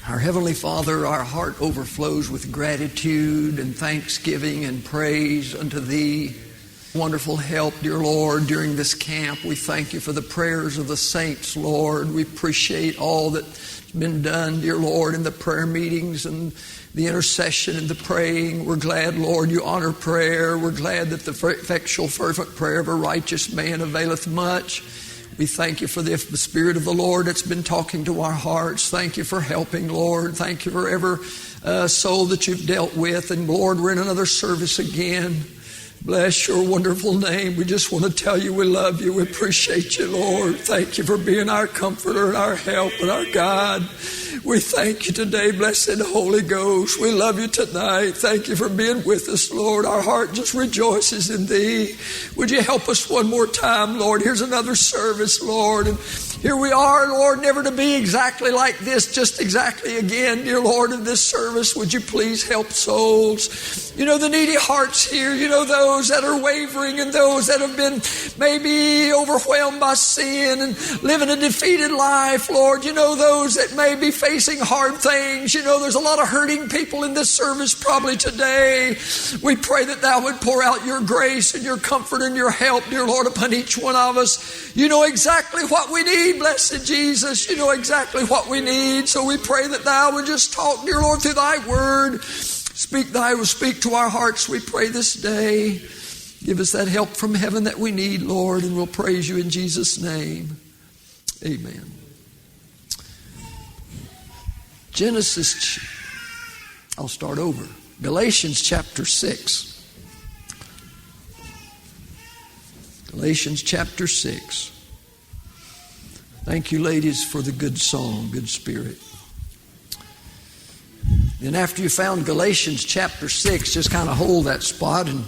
Our Heavenly Father, our heart overflows with gratitude and thanksgiving and praise unto Thee. Wonderful help, dear Lord, during this camp. We thank You for the prayers of the saints, Lord. We appreciate all that's been done, dear Lord, in the prayer meetings and the intercession and the praying. We're glad, Lord, You honor prayer. We're glad that the effectual, fervent prayer of a righteous man availeth much. We thank You for the Spirit of the Lord that's been talking to our hearts. Thank You for helping, Lord. Thank You for every soul that You've dealt with. And Lord, we're in another service again. Bless Your wonderful name. We just want to tell You we love You. We appreciate You, Lord. Thank You for being our comforter and our help and our God. We thank You today, blessed Holy Ghost. We love You tonight. Thank You for being with us, Lord. Our heart just rejoices in Thee. Would You help us one more time, Lord? Here's another service, Lord. And here we are, Lord, never to be exactly like this, just exactly again, dear Lord, in this service. Would You please help souls? You know the needy hearts here. You know those that are wavering and those that have been maybe overwhelmed by sin and living a defeated life, Lord. You know those that may be facing hard things. You know there's a lot of hurting people in this service probably today. We pray that Thou would pour out Your grace and Your comfort and Your help, dear Lord, upon each one of us. You know exactly what we need, blessed Jesus. You know exactly what we need. So we pray that Thou would just talk, dear Lord, through Thy word. Speak to our hearts, we pray this day. Give us that help from heaven that we need, Lord, and we'll praise You in Jesus' name. Amen. I'll start over. Galatians chapter 6. Galatians chapter 6. Thank you, ladies, for the good song, good spirit. Then after you found Galatians chapter 6, just kind of hold that spot and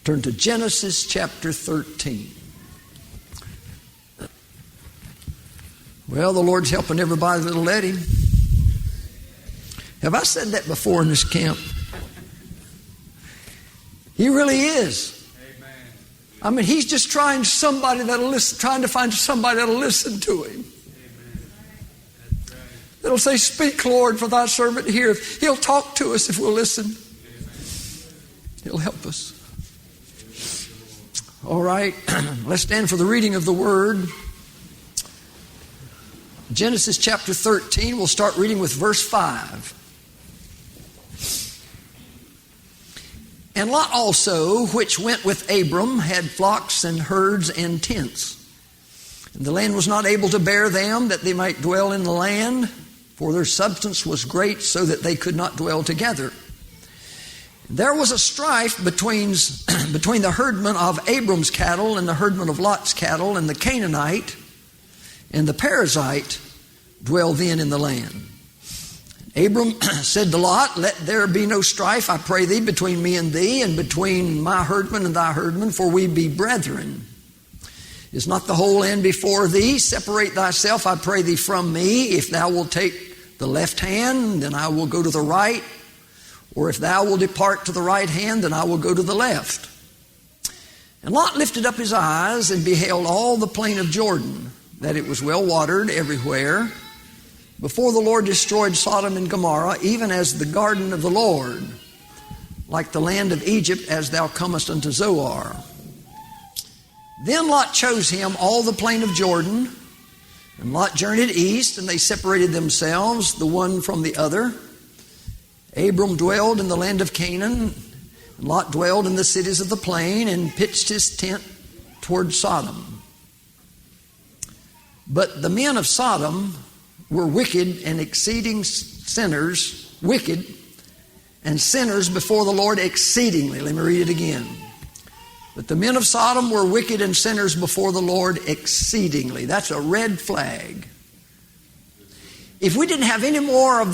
turn to Genesis chapter 13. Well, the Lord's helping everybody that'll let Him. Have I said that before in this camp? He really is. Amen. I mean, He's just trying to find somebody that'll listen to Him. It'll say, speak, Lord, for Thy servant heareth. He'll talk to us if we'll listen. He'll help us. All right, let's stand for the reading of the Word. Genesis chapter 13, we'll start reading with verse 5. And Lot also, which went with Abram, had flocks and herds and tents. And the land was not able to bear them, that they might dwell in the land, for their substance was great, so that they could not dwell together. There was a strife between the herdmen of Abram's cattle and the herdmen of Lot's cattle, and the Canaanite and the Perizzite dwell then in the land. Abram said to Lot, let there be no strife, I pray thee, between me and thee, and between my herdmen and thy herdmen, for we be brethren. Is not the whole land before thee? Separate thyself, I pray thee, from me. If thou wilt take the left hand, then I will go to the right. Or if thou wilt depart to the right hand, then I will go to the left. And Lot lifted up his eyes and beheld all the plain of Jordan, that it was well watered everywhere, before the Lord destroyed Sodom and Gomorrah, even as the garden of the Lord, like the land of Egypt, as thou comest unto Zoar. Then Lot chose him all the plain of Jordan, and Lot journeyed east, and they separated themselves, the one from the other. Abram dwelled in the land of Canaan, and Lot dwelled in the cities of the plain, and pitched his tent toward Sodom. But the men of Sodom were wicked and exceeding sinners, wicked and sinners before the Lord exceedingly. Let me read it again. But the men of Sodom were wicked and sinners before the Lord exceedingly. That's a red flag. If we didn't have any more of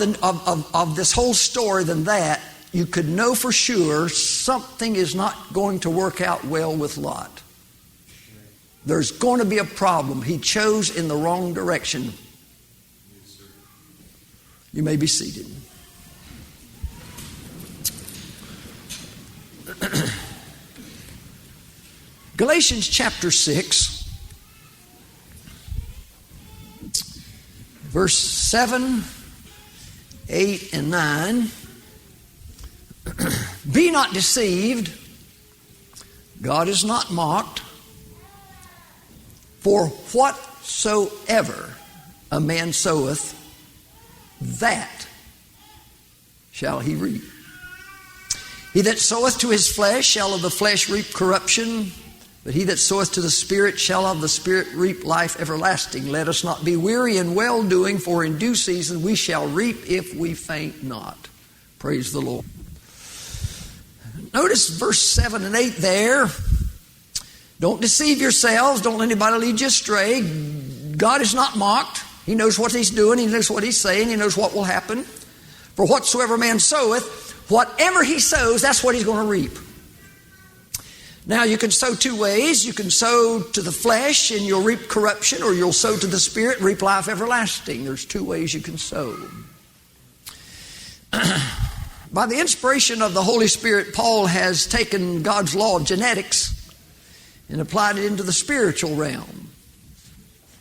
this whole story than that, you could know for sure something is not going to work out well with Lot. There's going to be a problem. He chose in the wrong direction. You may be seated. Galatians chapter 6, verse 7 8 and 9. Be not deceived. God is not mocked. For whatsoever a man soweth, that shall he reap. He that soweth to his flesh shall of the flesh reap corruption, but he that soweth to the Spirit shall of the Spirit reap life everlasting. Let us not be weary in well-doing, for in due season we shall reap if we faint not. Praise the Lord. Notice verse 7 and 8 there. Don't deceive yourselves. Don't let anybody lead you astray. God is not mocked. He knows what He's doing. He knows what He's saying. He knows what will happen. For whatsoever man soweth, whatever he sows, that's what he's going to reap. Now, you can sow two ways. You can sow to the flesh and you'll reap corruption, or you'll sow to the Spirit and reap life everlasting. There's two ways you can sow. By the inspiration of the Holy Spirit, Paul has taken God's law of genetics and applied it into the spiritual realm.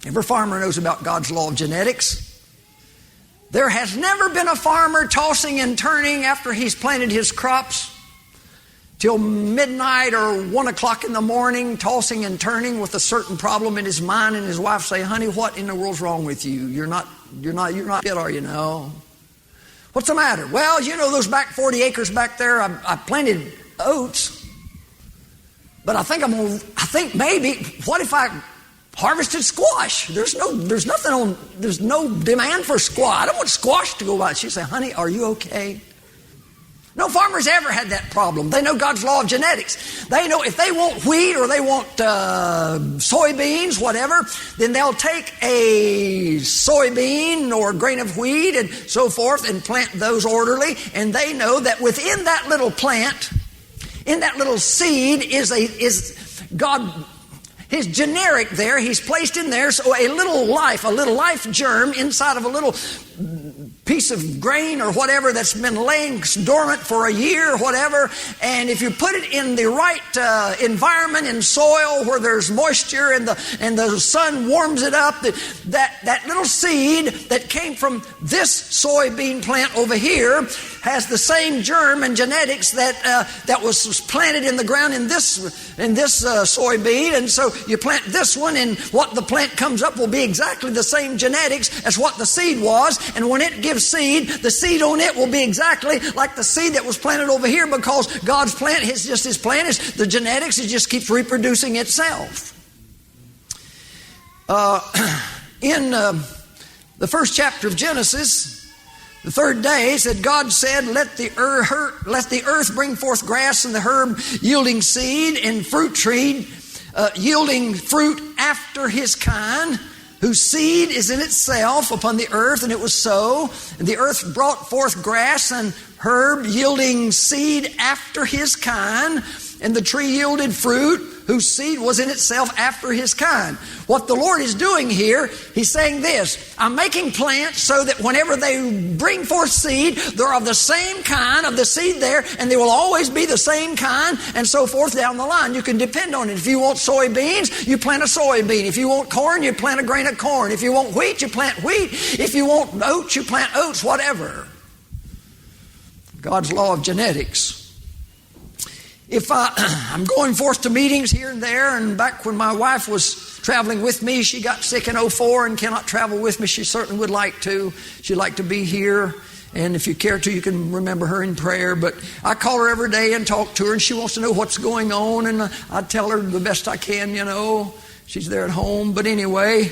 Every farmer knows about God's law of genetics. There has never been a farmer tossing and turning after he's planted his crops till midnight or 1 o'clock in the morning, tossing and turning with a certain problem in his mind, and his wife say, "Honey, what in the world's wrong with you? You're not fit, are you?" "No." "What's the matter?" "Well, you know those back 40 acres back there, I planted oats, but I think what if I harvested squash? There's no demand for squash. I don't want squash to go by." She say, "Honey, are you okay?" No farmer's ever had that problem. They know God's law of genetics. They know if they want wheat or they want soybeans, whatever, then they'll take a soybean or a grain of wheat and so forth and plant those orderly. And they know that within that little plant, in that little seed is God. His generic there, He's placed in there, so a little life germ inside of a little piece of grain or whatever that's been laying dormant for a year or whatever. And if you put it in the right environment and soil where there's moisture and the sun warms it up, that little seed that came from this soybean plant over here has the same germ and genetics that was planted in the ground in this soybean. And so you plant this one, and what the plant comes up will be exactly the same genetics as what the seed was. And when it gives seed, the seed on it will be exactly like the seed that was planted over here, because God's plant is just His plant. Is the genetics, it just keeps reproducing itself. In the first chapter of Genesis, the third day, said God said, let the earth bring forth grass, and the herb yielding seed, and fruit tree yielding fruit after his kind, whose seed is in itself upon the earth. And it was so. And the earth brought forth grass and herb yielding seed after his kind, and the tree yielded fruit whose seed was in itself after his kind. What the Lord is doing here, He's saying this: I'm making plants so that whenever they bring forth seed, they're of the same kind of the seed there, and they will always be the same kind, and so forth down the line. You can depend on it. If you want soybeans, you plant a soybean. If you want corn, you plant a grain of corn. If you want wheat, you plant wheat. If you want oats, you plant oats, whatever. God's law of genetics. If I'm going forth to meetings here and there, and back when my wife was traveling with me, she got sick in 2004 and cannot travel with me. She certainly would like to. She'd like to be here. And if you care to, you can remember her in prayer. But I call her every day and talk to her, and she wants to know what's going on. And I tell her the best I can, you know. She's there at home. But anyway,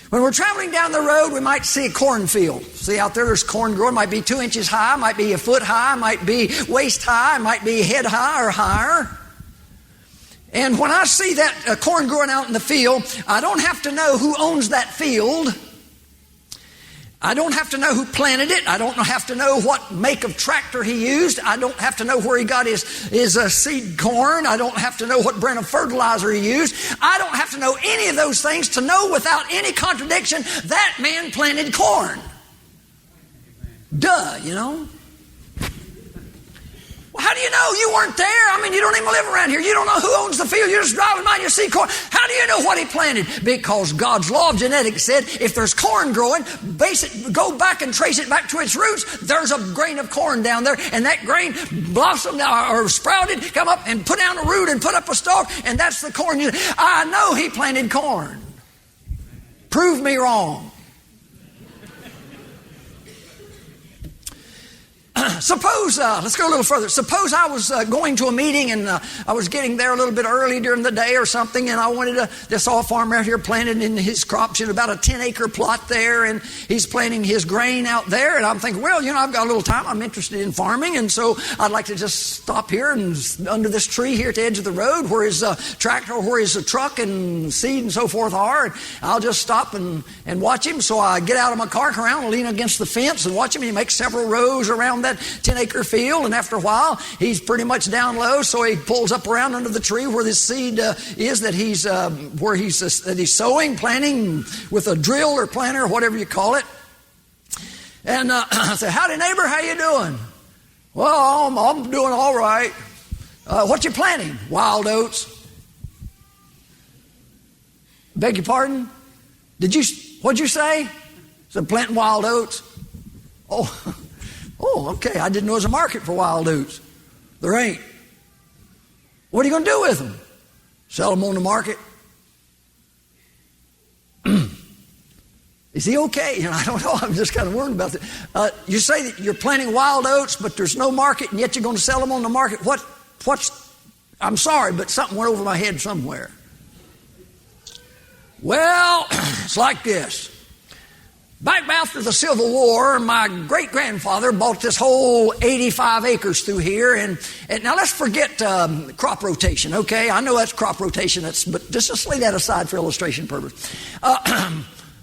when we're traveling down the road, we might see a cornfield. See out there's corn growing. It might be 2 inches high, might be a foot high, might be waist high, might be head high or higher. And when I see that corn growing out in the field, I don't have to know who owns that field. I don't have to know who planted it. I don't have to know what make of tractor he used. I don't have to know where he got his seed corn. I don't have to know what brand of fertilizer he used. I don't have to know any of those things to know without any contradiction that man planted corn. Duh, you know. Well, how do you know? You weren't there. I mean, you don't even live around here. You don't know who owns the field. You're just driving by and you see corn. How How do you know what he planted? Because God's law of genetics said if there's corn growing, go back and trace it back to its roots. There's a grain of corn down there, and that grain blossomed or sprouted, come up and put down a root and put up a stalk, and that's the corn. I know he planted corn. Prove me wrong. Suppose, let's go a little further. Suppose I was going to a meeting and I was getting there a little bit early during the day or something, and I saw a farmer out here planting in his crops in about a 10-acre plot there, and he's planting his grain out there, and I'm thinking, well, I've got a little time. I'm interested in farming, and so I'd like to just stop here and under this tree here at the edge of the road where his tractor, where his truck and seed and so forth are, and I'll just stop and watch him. So I get out of my car, come around and lean against the fence and watch him. He makes several rows around that 10-acre field, and after a while he's pretty much down low, so he pulls up around under the tree where this seed is that he's sowing, planting with a drill or planter or whatever you call it. And I say, howdy neighbor, how you doing? Well, I'm doing all right. What you planting? Wild oats. Beg your pardon? What'd you say? Said planting wild oats. Oh, okay. I didn't know there was a market for wild oats. There ain't. What are you going to do with them? Sell them on the market? Is he okay? I don't know. I'm just kind of worried about that. You say that you're planting wild oats, but there's no market, and yet you're going to sell them on the market. I'm sorry, but something went over my head somewhere. Well, it's like this. Back after the Civil War, my great-grandfather bought this whole 85 acres through here. And now let's forget crop rotation, okay? I know that's crop rotation, but just lay that aside for illustration purpose.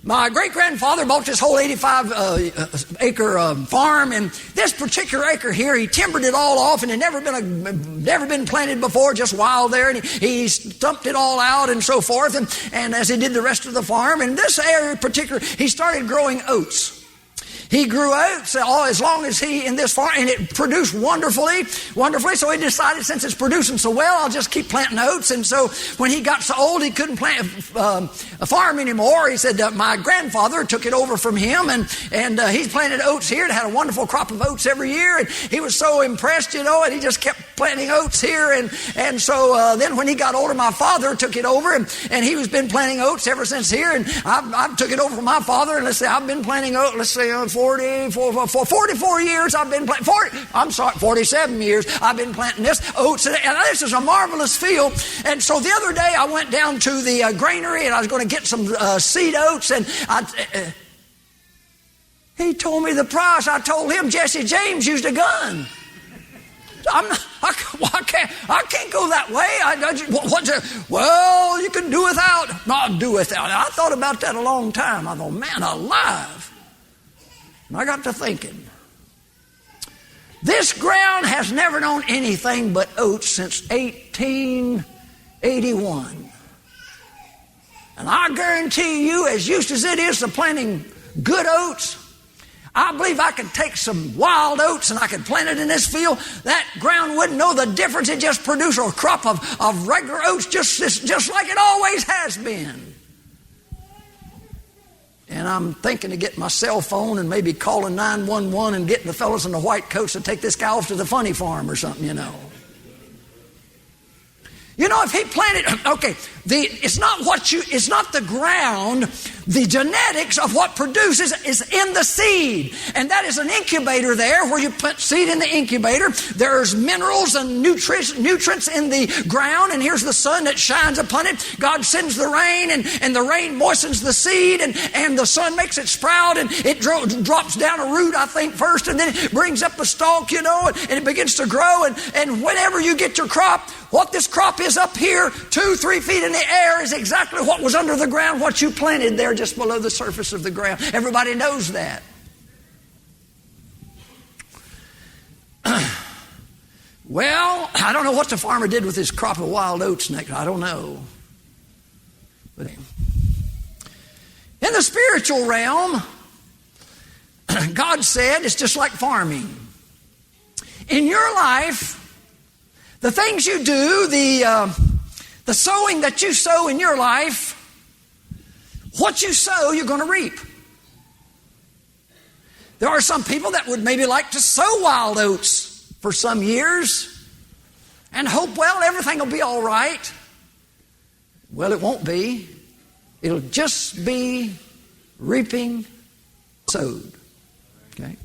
My great-grandfather bought this whole 85-acre farm, and this particular acre here, he timbered it all off, and it never been planted before, just wild there, and he stumped it all out and so forth, and as he did the rest of the farm. And this area in particular, he started growing oats. He grew oats as long as he in this farm, and it produced wonderfully. So he decided, since it's producing so well, I'll just keep planting oats. And so when he got so old, he couldn't plant a farm anymore. He said my grandfather took it over from him, and he's planted oats here. It had a wonderful crop of oats every year, and he was so impressed, and he just kept planting oats here. And so then when he got older, my father took it over, and he has been planting oats ever since here. And I took it over from my father, and I've been planting oats. 44 years I've been planting. 47 years I've been planting this oats, and this is a marvelous field. And so the other day I went down to the granary, and I was going to get some seed oats, and he told me the price. I told him Jesse James used a gun. I can't go that way. Well, you can do without. Not do without. I thought about that a long time. I thought, man alive. And I got to thinking, this ground has never known anything but oats since 1881. And I guarantee you, as used as it is to planting good oats, I believe I could take some wild oats and I could plant it in this field. That ground wouldn't know the difference. It just produced a crop of regular oats just like it always has been. And I'm thinking of getting my cell phone and maybe calling 911 and getting the fellows in the white coats to take this guy off to the funny farm or something, if he planted, it's not the ground. The genetics of what produces is in the seed. And that is an incubator there where you put seed in the incubator. There's minerals and nutrients in the ground, and here's the sun that shines upon it. God sends the rain, and the rain moistens the seed, and the sun makes it sprout, and it drops down a root, I think, first, and then it brings up a stalk, and it begins to grow. And whenever you get your crop, what this crop is up here, 2-3 feet in the air, is exactly what was under the ground, what you planted there just below the surface of the ground. Everybody knows that. Well, I don't know what the farmer did with his crop of wild oats next. I don't know. But in the spiritual realm, God said it's just like farming. In your life, the things you do, The sowing that you sow in your life, what you sow, you're going to reap. There are some people that would maybe like to sow wild oats for some years and hope, well, everything will be all right. Well, it won't be. It'll just be reaping sowed. Okay?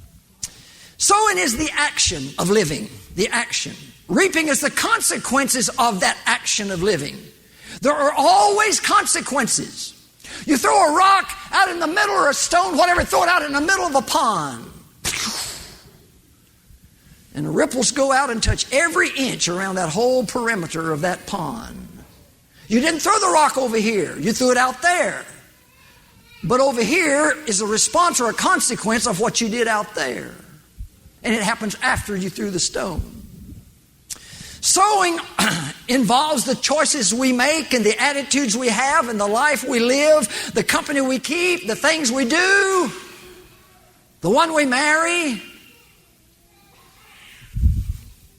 Sowing is the action of living, the action. Reaping is the consequences of that action of living. There are always consequences. You throw a rock out in the middle, or a stone, whatever, throw it out in the middle of a pond. And the ripples go out and touch every inch around that whole perimeter of that pond. You didn't throw the rock over here. You threw it out there. But over here is a response or a consequence of what you did out there. And it happens after you threw the stone. Sowing involves the choices we make and the attitudes we have and the life we live, the company we keep, the things we do, the one we marry.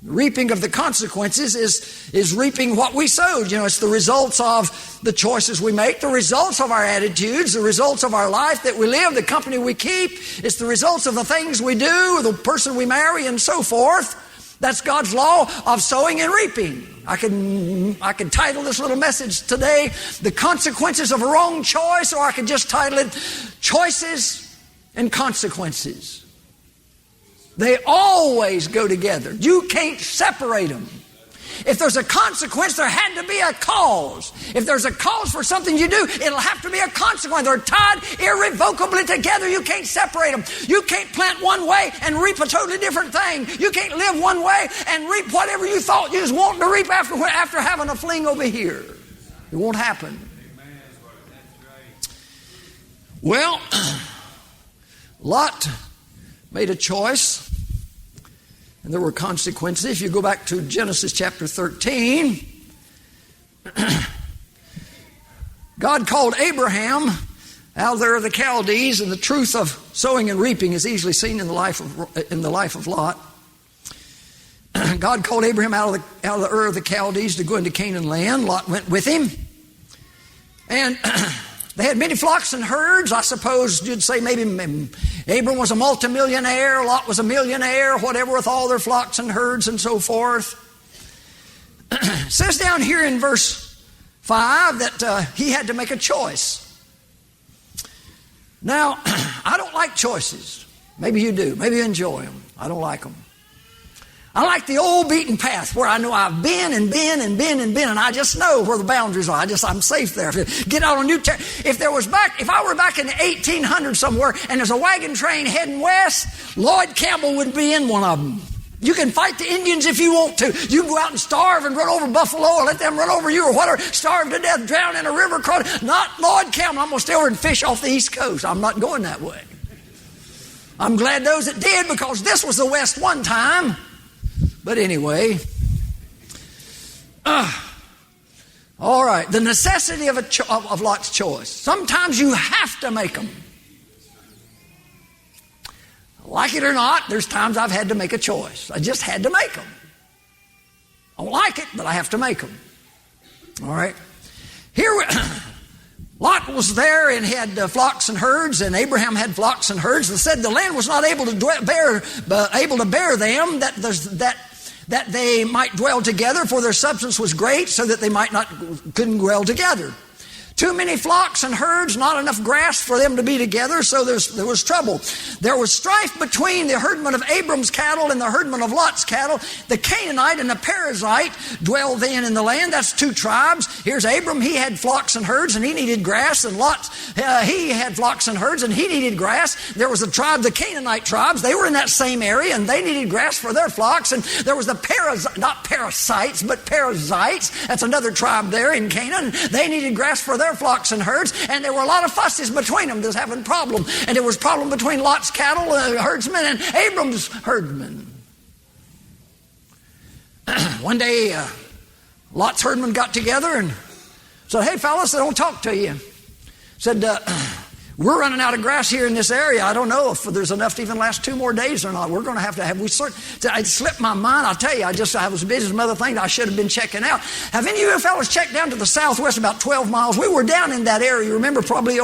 The reaping of the consequences is reaping what we sowed. You know, it's the results of the choices we make, the results of our attitudes, the results of our life that we live, the company we keep. It's the results of the things we do, the person we marry, and so forth. That's God's law of sowing and reaping. I could title this little message today, The Consequences of a Wrong Choice, or I could just title it, Choices and Consequences. They always go together. You can't separate them. If there's a consequence, there had to be a cause. If there's a cause for something you do, it'll have to be a consequence. They're tied irrevocably together. You can't separate them. You can't plant one way and reap a totally different thing. You can't live one way and reap whatever you thought you was wanting to reap after having a fling over here. It won't happen. Well, Lot made a choice, and there were consequences. If you go back to Genesis chapter 13, God called Abraham out there of the Chaldees, and the truth of sowing and reaping is easily seen in the life of Lot. God called Abraham out of the Ur of the Chaldees to go into Canaan land. Lot went with him, and they had many flocks and herds. I suppose you'd say maybe Abram was a multimillionaire, Lot was a millionaire, whatever, with all their flocks and herds and so forth. It says down here in verse 5 that he had to make a choice. Now, I don't like choices. Maybe you do. Maybe you enjoy them. I don't like them. I like the old beaten path where I know I've been, and I just know where the boundaries are. I'm safe there. Get out on new if I were back in the 1800s somewhere and there's a wagon train heading west, Lloyd Campbell would be in one of them. You can fight the Indians if you want to. You can go out and starve and run over buffalo or let them run over you or whatever. Starve to death, drown in a river. Not Lloyd Campbell. I'm going to stay over and fish off the East Coast. I'm not going that way. I'm glad those that did, because this was the West one time. But anyway, all right, the necessity of Lot's choice. Sometimes you have to make them. Like it or not, there's times I've had to make a choice. I just had to make them. I don't like it, but I have to make them. All right. Lot was there and had flocks and herds, and Abraham had flocks and herds. It said the land was not able to bear them, that they might dwell together, for their substance was great, so that they couldn't dwell together. Too many flocks and herds, not enough grass for them to be together, so there was trouble. There was strife between the herdmen of Abram's cattle and the herdmen of Lot's cattle. The Canaanite and the Perizzite dwelled then in the land. That's two tribes. Here's Abram. He had flocks and herds, and he needed grass. And Lot, he had flocks and herds, and he needed grass. There was a tribe, the Canaanite tribes. They were in that same area, and they needed grass for their flocks. And there was the not parasites, but Perizzites. That's another tribe there in Canaan. They needed grass for their flocks and herds, and there were a lot of fusses between them. There's having a problem, and there was a problem between Lot's cattle herdsmen and Abram's herdmen. One day, Lot's herdmen got together and said, "Hey, fellas, I don't talk to you." Said, We're running out of grass here in this area. I don't know if there's enough to even last 2 more days or not. We're going to have, it slipped my mind. I'll tell you, I was busy with some other things I should have been checking out. Have any of you fellas checked down to the southwest about 12 miles? We were down in that area, remember, probably 8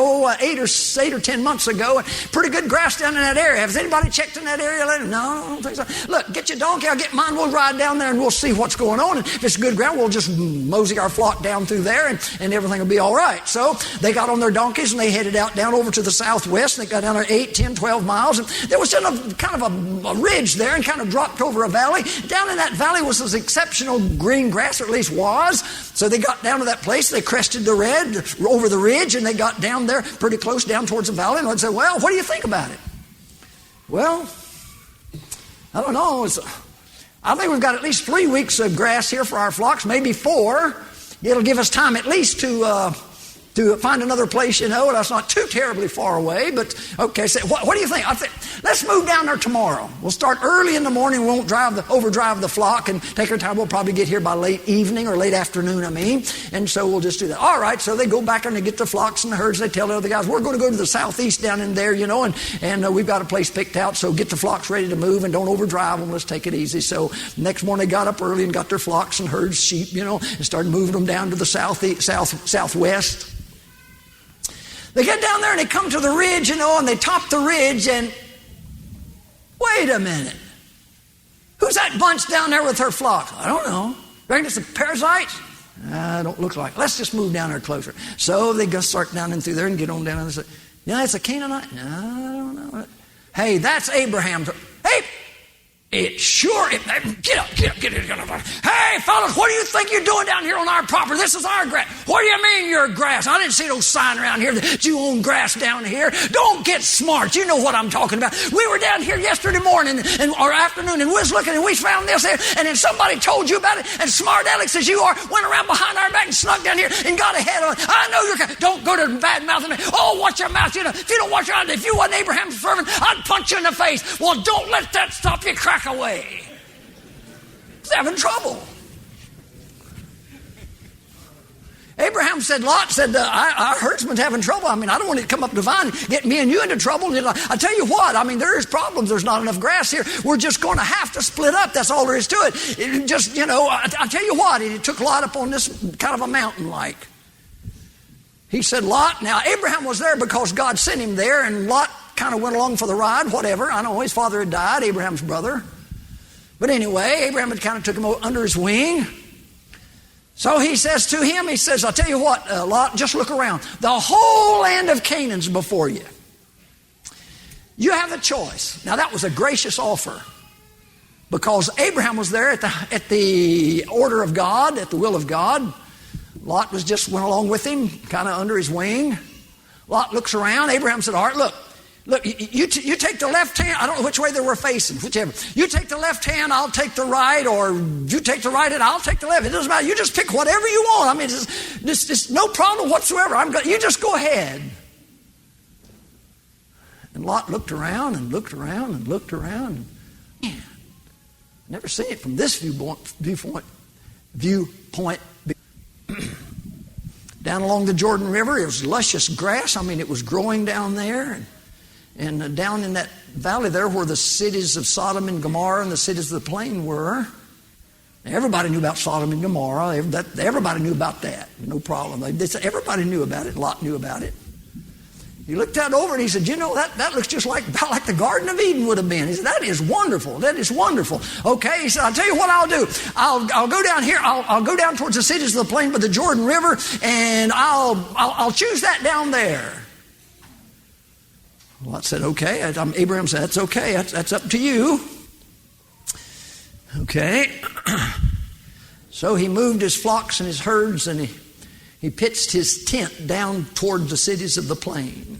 or 10 months ago. Pretty good grass down in that area. Has anybody checked in that area lately? No, I don't think so. Look, get your donkey, I'll get mine. We'll ride down there and we'll see what's going on. And if it's good ground, we'll just mosey our flock down through there and everything will be all right. So they got on their donkeys and they headed out down over to the southwest. They got down there 8, 10, 12 miles. And there was kind of a ridge there and kind of dropped over a valley. Down in that valley was this exceptional green grass, or at least was. So they got down to that place. They crested over the ridge, and they got down there pretty close down towards the valley. And I'd say, well, what do you think about it? Well, I don't know. I think we've got at least 3 weeks of grass here for our flocks, maybe 4. It'll give us time at least to find another place, That's not too terribly far away, but okay. So what do you think? I think let's move down there tomorrow. We'll start early in the morning. We won't overdrive the flock and take our time. We'll probably get here by late evening or late afternoon, and so we'll just do that. All right, so they go back and they get the flocks and the herds. They tell the other guys, we're going to go to the southeast down in there, and we've got a place picked out, so get the flocks ready to move and don't overdrive them. Let's take it easy. So next morning they got up early and got their flocks and herds, sheep, and started moving them down to the southwest. They get down there and they come to the ridge, and they top the ridge, and wait a minute. Who's that bunch down there with her flock? I don't know. Reckon it's a parasite? Don't look like it. Let's just move down there closer. So they go start down in through there and get on down and say, it's a Canaanite? No, I don't know. Hey, that's Abraham's. Hey! Get up. Hey, fellas, what do you think you're doing down here on our property? This is our grass. What do you mean your grass? I didn't see no sign around here that you own grass down here. Don't get smart. You know what I'm talking about. We were down here yesterday morning or afternoon, and we was looking, and we found this here, and then somebody told you about it, and smart Alex as you are, went around behind our back and snuck down here and got ahead of it. I know you're. Don't go to bad mouthing me. Oh, watch your mouth. If you don't watch your mouth, if you wasn't Abraham's servant, I'd punch you in the face. Well, don't let that stop you. Crack away. He's having trouble. Abraham said, Lot said, our herdsman's having trouble. I don't want it to come up to the vine and get me and you into trouble. I tell you what, there is problems. There's not enough grass here. We're just going to have to split up. That's all there is to it. It just, I tell you what, it took Lot up on this kind of a mountain like. He said, Lot, now Abraham was there because God sent him there, and Lot kind of went along for the ride, whatever. I know his father had died, Abraham's brother. But anyway, Abraham had kind of took him under his wing. So he says to him, I'll tell you what, Lot, just look around. The whole land of Canaan's before you. You have a choice. Now that was a gracious offer, because Abraham was there at the order of God, at the will of God. Lot went along with him, kind of under his wing. Lot looks around. Abraham said, all right, look, you take the left hand. I don't know which way they were facing, whichever. You take the left hand, I'll take the right, or you take the right and I'll take the left. It doesn't matter. You just pick whatever you want. It's no problem whatsoever. You just go ahead. And Lot looked around and looked around and looked around. Man, never seen it from this viewpoint. Down along the Jordan River, it was luscious grass. It was growing down there. And down in that valley there where the cities of Sodom and Gomorrah and the cities of the plain were. Everybody knew about Sodom and Gomorrah. Everybody knew about that. No problem. Everybody knew about it. Lot knew about it. He looked out over and he said, that looks just about like the Garden of Eden would have been. He said, that is wonderful. That is wonderful. Okay, he said, I'll tell you what I'll do. I'll go down here. I'll go down towards the cities of the plain by the Jordan River, and I'll choose that down there. Lot said, okay. Abraham said, that's okay. That's up to you. Okay. So he moved his flocks and his herds, and he pitched his tent down toward the cities of the plain.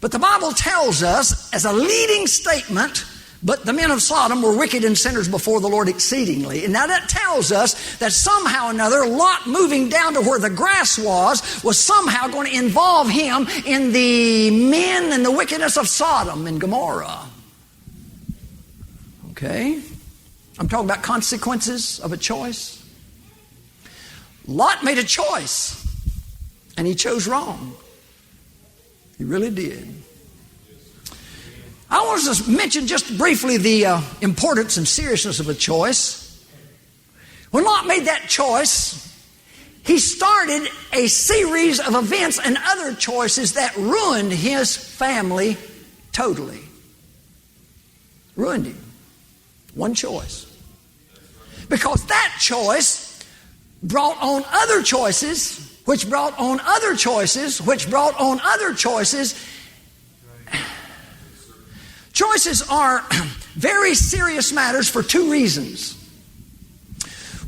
But the Bible tells us, as a leading statement, but the men of Sodom were wicked and sinners before the Lord exceedingly. And now that tells us that somehow or another, Lot moving down to where the grass was somehow going to involve him in the men and the wickedness of Sodom and Gomorrah. Okay? I'm talking about consequences of a choice. Lot made a choice, and he chose wrong. He really did. I want to mention just briefly the importance and seriousness of a choice. When Lot made that choice, he started a series of events and other choices that ruined his family totally. Ruined him. One choice. Because that choice brought on other choices, which brought on other choices, which brought on other choices. Choices are very serious matters for two reasons.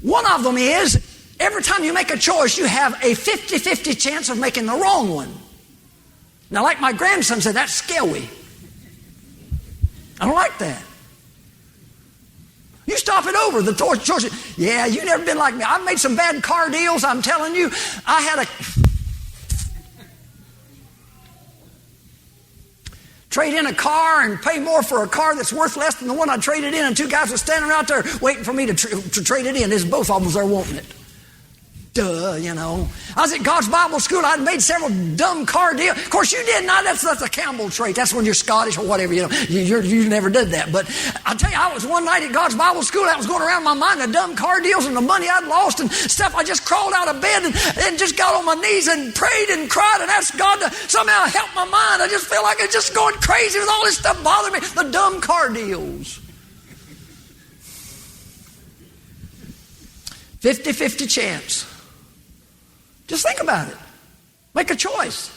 One of them is, every time you make a choice, you have a 50-50 chance of making the wrong one. Now, like my grandson said, that's scary. I don't like that. You stop it over, the choice. Yeah, you've never been like me. I've made some bad car deals, I'm telling you. I had a trade in a car and pay more for a car that's worth less than the one I traded in, and two guys were standing out there waiting for me to trade it in. There's both of them there wanting it. Duh, you know. I was at God's Bible School. I'd made several dumb car deals. Of course, you did not. That's a Campbell trait. That's when you're Scottish or whatever. You know, you never did that. But I tell you, I was one night at God's Bible School. That was going around my mind, the dumb car deals and the money I'd lost and stuff. I just crawled out of bed and just got on my knees and prayed and cried and asked God to somehow help my mind. I just felt like it's just going crazy with all this stuff bothering me. The dumb car deals. 50-50 chance. Just think about it. Make a choice.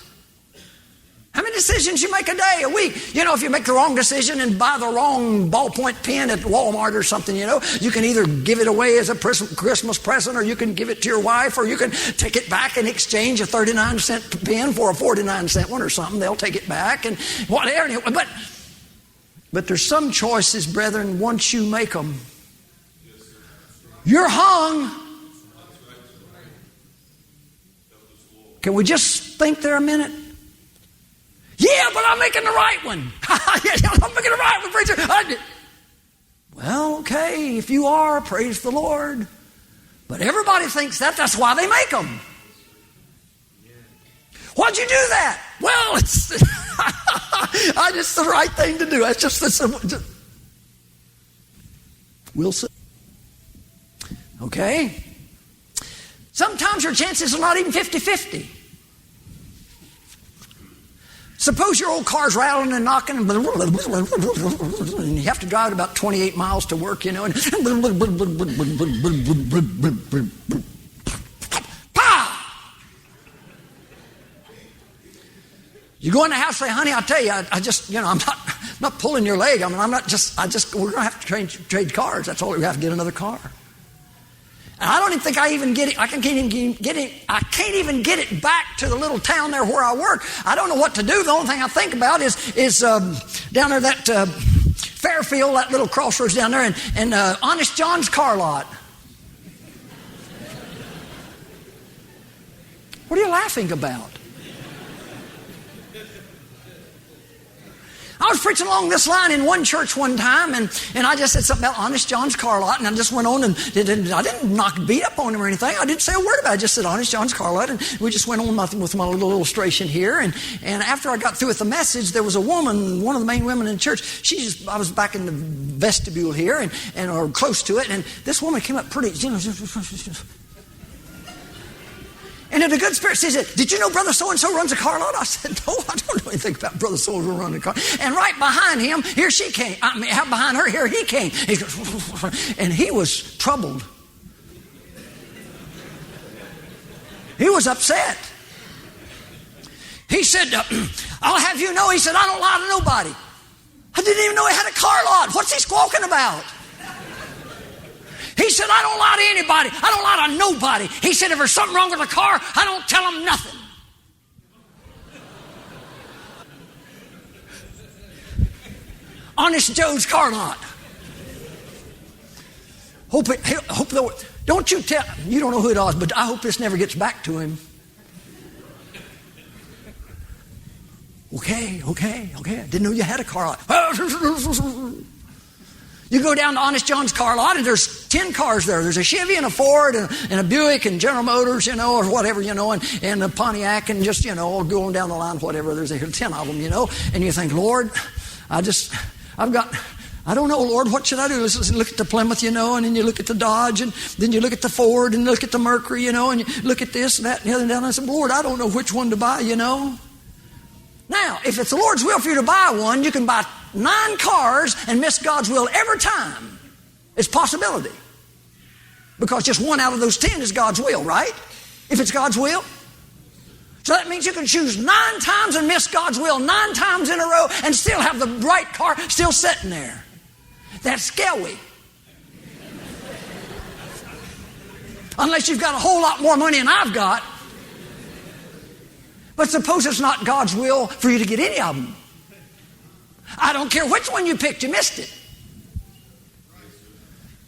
How many decisions you make a day, a week? You know, if you make the wrong decision and buy the wrong ballpoint pen at Walmart or something, you know, you can either give it away as a Christmas present, or you can give it to your wife, or you can take it back and exchange a 39-cent pen for a 49-cent one or something. They'll take it back and whatever. But there's some choices, brethren, once you make them, you're hung. Can we just think there a minute? Yeah, but I'm making the right one. I'm making the right one, preacher. Well, okay, if you are, praise the Lord. But everybody thinks that. That's why they make them. Why'd you do that? Well, it's just the right thing to do. That's just we'll see. Okay. Sometimes your chances are not even 50-50. Suppose your old car's rattling and knocking, and you have to drive it about 28 miles to work, you know, and you go in the house and say, honey, I tell you, I just, you know, I'm not pulling your leg. I mean, we're going to have to trade cars. That's all. We have to get another car. And I don't even think I even get it. I can't even get it back to the little town there where I work. I don't know what to do. The only thing I think about is down there that Fairfield, that little crossroads down there, and Honest John's car lot. What are you laughing about? I was preaching along this line in one church one time, and I just said something about Honest John's car lot, and I just went on, and I didn't beat up on him or anything. I didn't say a word about it. I just said Honest John's car lot, and we just went on with my little illustration here. And after I got through with the message, there was a woman, one of the main women in church. I was back in the vestibule here, or close to it, and this woman came up pretty, you know. And in a good spirit, she said, did you know Brother So-and-so runs a car lot? I said, no, I don't know anything about Brother So-and-so running a car. And right behind him, here she came. Behind her, here he came. He goes, and he was troubled. He was upset. He said, I'll have you know, he said, I don't lie to nobody. I didn't even know he had a car lot. What's he squawking about? He said, I don't lie to anybody. I don't lie to nobody. He said, if there's something wrong with the car, I don't tell them nothing. Honest Joe's car lot. Don't you tell, you don't know who it was, but I hope this never gets back to him. Okay. I didn't know you had a car lot. You go down to Honest John's car lot, and there's 10 cars there. There's a Chevy and a Ford and a Buick and General Motors, or whatever, and a Pontiac and just, going down the line, whatever. There's 10 of them, And you think, Lord, I don't know, Lord, what should I do? Let's look at the Plymouth, and then you look at the Dodge, and then you look at the Ford, and look at the Mercury, and you look at this and that and the other. And I said, Lord, I don't know which one to buy, Now, if it's the Lord's will for you to buy one, you can buy 9 cars and miss God's will every time. It's a possibility. Because just one out of those 10 is God's will, right? If it's God's will. So that means you can choose 9 times and miss God's will 9 times in a row and still have the right car still sitting there. That's scary. Unless you've got a whole lot more money than I've got. But suppose it's not God's will for you to get any of them. I don't care which one you picked, you missed it.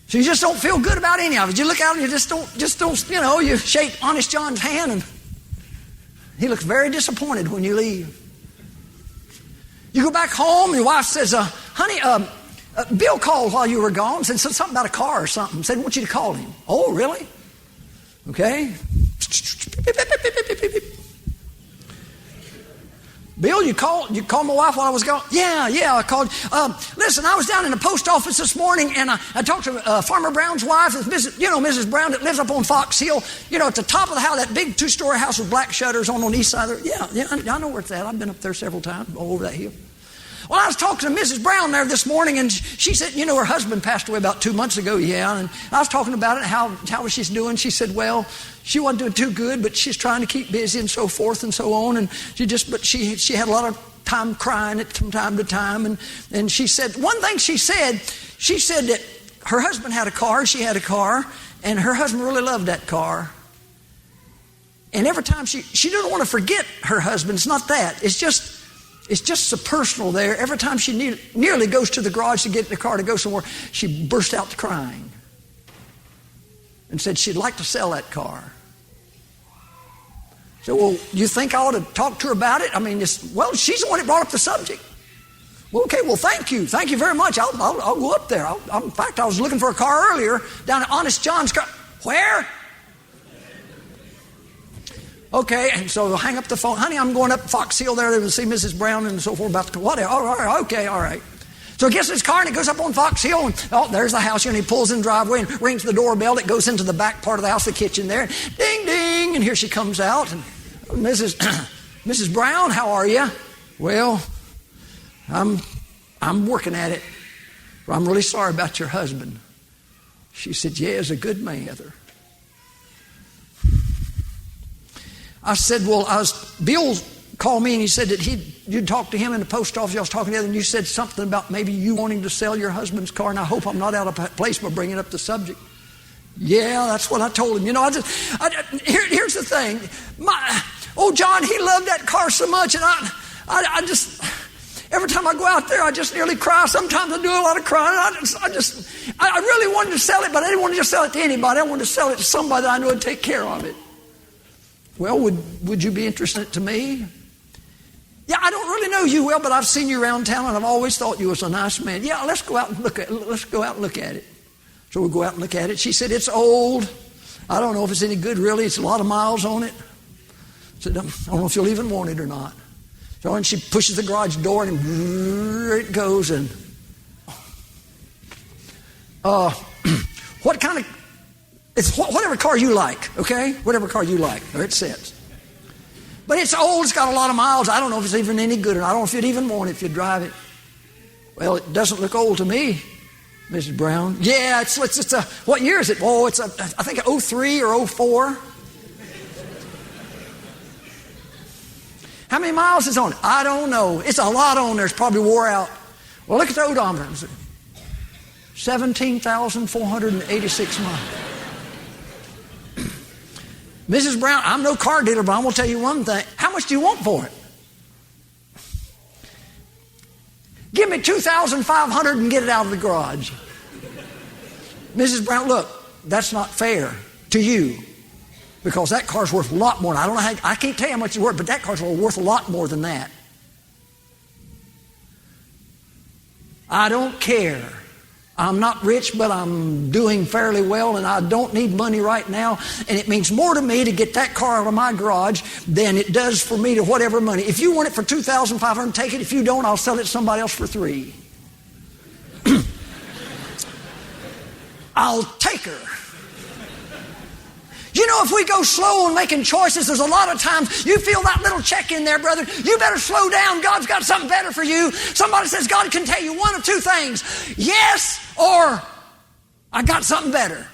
So you just don't feel good about any of it. You look out and you just don't, you shake Honest John's hand and he looks very disappointed when you leave. You go back home, your wife says, honey, Bill called while you were gone, said something about a car or something, said, I want you to call him. Oh, really? Okay. Bill, you called my wife while I was gone? Yeah, I called. Listen, I was down in the post office this morning, and I talked to Farmer Brown's wife, Mrs. Brown that lives up on Fox Hill, at the top of the house, that big 2-story house with black shutters on the east side there. Yeah, I know where it's at. I've been up there several times, all over that hill. Well, I was talking to Mrs. Brown there this morning, and she said, her husband passed away about 2 months ago, and I was talking about it, how she's doing. She said, well, she wasn't doing too good, but she's trying to keep busy and so forth and so on, and she had a lot of time crying from time to time, and she said, one thing she said that her husband had a car, she had a car, and her husband really loved that car. And every time she didn't want to forget her husband, it's not that, it's just so personal there. Every time she nearly goes to the garage to get in the car to go somewhere, she burst out to crying and said she'd like to sell that car. So, well, you think I ought to talk to her about it? I mean, she's the one that brought up the subject. Well, okay, well, thank you. Thank you very much. I'll go up there. In fact, I was looking for a car earlier down at Honest John's car. Where? Okay, and so I'll hang up the phone. Honey, I'm going up Fox Hill there to see Mrs. Brown and so forth about the whatever. All right, okay, all right. So he gets his car and it goes up on Fox Hill, and there's the house here, and he pulls in the driveway and rings the doorbell. It goes into the back part of the house, the kitchen there. Ding, ding, and here she comes out. And Mrs. Brown, how are you? Well, I'm working at it. I'm really sorry about your husband. She said, yeah, he's a good man. I said, well, Bill called me and he said that you'd talked to him in the post office. I was talking to him, and you said something about maybe you wanting to sell your husband's car, and I hope I'm not out of place by bringing up the subject. Yeah, that's what I told him. Here's the thing. John, he loved that car so much, and I just, every time I go out there, I just nearly cry. Sometimes I do a lot of crying. I really wanted to sell it, but I didn't want to just sell it to anybody. I wanted to sell it to somebody that I knew would take care of it. Well, would you be interested to me? Yeah, I don't really know you well, but I've seen you around town, and I've always thought you was a nice man. Yeah, let's go out and look at it. So we go out and look at it. She said, it's old. I don't know if it's any good, really. It's a lot of miles on it. I said, I don't know if you'll even want it or not. So and she pushes the garage door, and there it goes. And what kind of... It's whatever car you like, okay? Whatever car you like. There it sits. But it's old. It's got a lot of miles. I don't know if it's even any good, or I don't know if you'd even want it if you drive it. Well, it doesn't look old to me, Mrs. Brown. Yeah, it's what year is it? Oh, it's I think 03 or 04. How many miles is on it? I don't know. It's a lot on there. It's probably wore out. Well, look at the odometer. 17,486 miles. Mrs. Brown, I'm no car dealer, but I'm going to tell you one thing. How much do you want for it? Give me $2,500 and get it out of the garage. Mrs. Brown, look, that's not fair to you, because that car's worth a lot more. I don't know I can't tell you how much it's worth, but that car's worth a lot more than that. I don't care I'm not rich, but I'm doing fairly well, and I don't need money right now. And it means more to me to get that car out of my garage than it does for me to whatever money. If you want it for $2,500, take it. If you don't, I'll sell it to somebody else for $3,000. I'll take her. You know, if we go slow on making choices, there's a lot of times you feel that little check in there, brother. You better slow down. God's got something better for you. Somebody says God can tell you one of two things. Yes, or I got something better.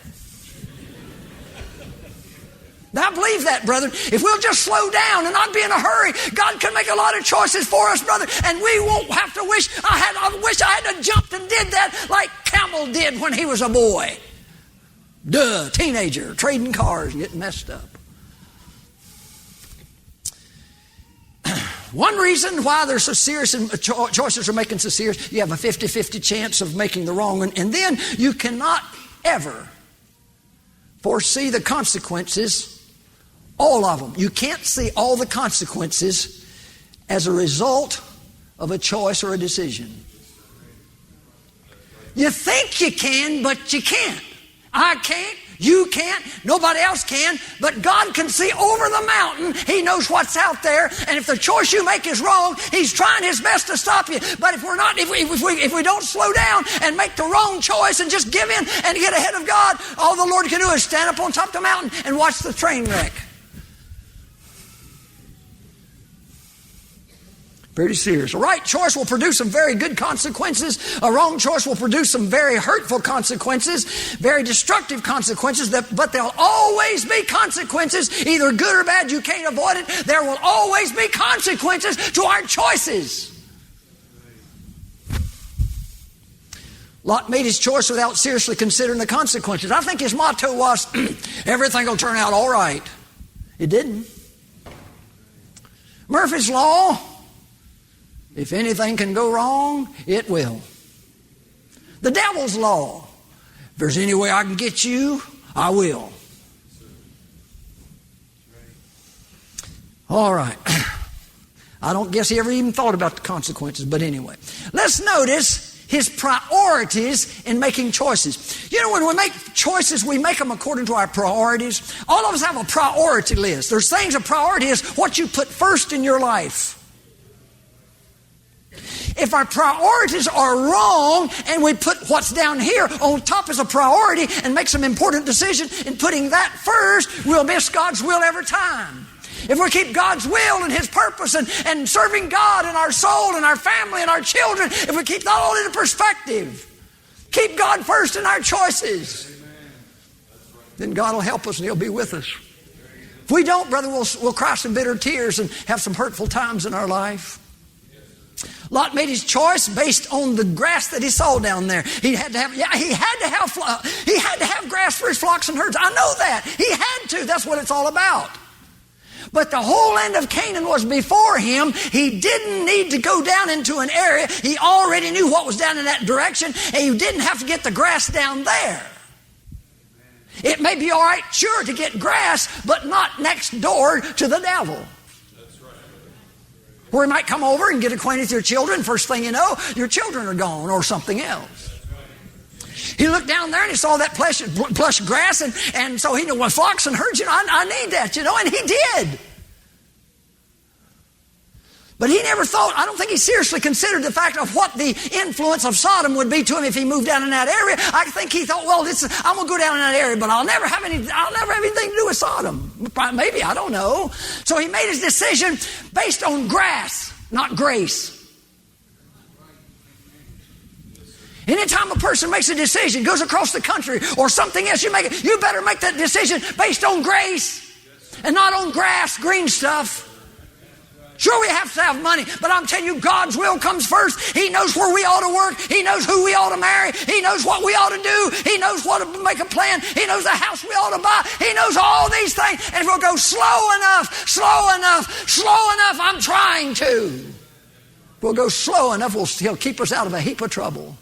Now, I believe that, brother. If we'll just slow down and not be in a hurry, God can make a lot of choices for us, brother, and we won't have to wish I had jumped and did that like Campbell did when he was a boy. Teenager, trading cars and getting messed up. One reason why they're so serious and choices are making so serious, you have a 50-50 chance of making the wrong one, and then you cannot ever foresee the consequences, all of them. You can't see all the consequences as a result of a choice or a decision. You think you can, but you can't. I can't, you can't, nobody else can, but God can see over the mountain. He knows what's out there, and if the choice you make is wrong, He's trying His best to stop you. But if we don't slow down and make the wrong choice and just give in and get ahead of God, all the Lord can do is stand up on top of the mountain and watch the train wreck. Pretty serious. A right choice will produce some very good consequences. A wrong choice will produce some very hurtful consequences, very destructive consequences, but there'll always be consequences, either good or bad. You can't avoid it. There will always be consequences to our choices. Lot made his choice without seriously considering the consequences. I think his motto was, everything will turn out all right. It didn't. Murphy's Law, if anything can go wrong, it will. The devil's law, if there's any way I can get you, I will. All right. I don't guess he ever even thought about the consequences, but anyway. Let's notice his priorities in making choices. You know, when we make choices, we make them according to our priorities. All of us have a priority list. There's things, a priority is what you put first in your life. If our priorities are wrong and we put what's down here on top as a priority and make some important decision in putting that first, we'll miss God's will every time. If we keep God's will and His purpose and serving God and our soul and our family and our children, if we keep that all into perspective, keep God first in our choices, then God will help us and He'll be with us. If we don't, brother, we'll cry some bitter tears and have some hurtful times in our life. Lot made his choice based on the grass that he saw down there. He had to have grass for his flocks and herds. I know that. He had to. That's what it's all about. But the whole land of Canaan was before him. He didn't need to go down into an area. He already knew what was down in that direction, and he didn't have to get the grass down there. It may be all right, sure, to get grass, but not next door to the devil. Where he might come over and get acquainted with your children. First thing you know, your children are gone or something else. He looked down there and he saw that plush grass, and so he knew, well, flocks and herds, I need that, and he did. But he never thought, I don't think he seriously considered the fact of what the influence of Sodom would be to him if he moved down in that area. I think he thought, well, I'm going to go down in that area, but I'll never have anything to do with Sodom. Maybe, I don't know. So he made his decision based on grass, not grace. Anytime a person makes a decision, goes across the country or something else, you better make that decision based on grace and not on grass, green stuff. Sure, we have to have money, but I'm telling you, God's will comes first. He knows where we ought to work. He knows who we ought to marry. He knows what we ought to do. He knows what to make a plan. He knows the house we ought to buy. He knows all these things. And if we'll go slow enough, I'm trying to. If we'll go slow enough, He'll keep us out of a heap of trouble.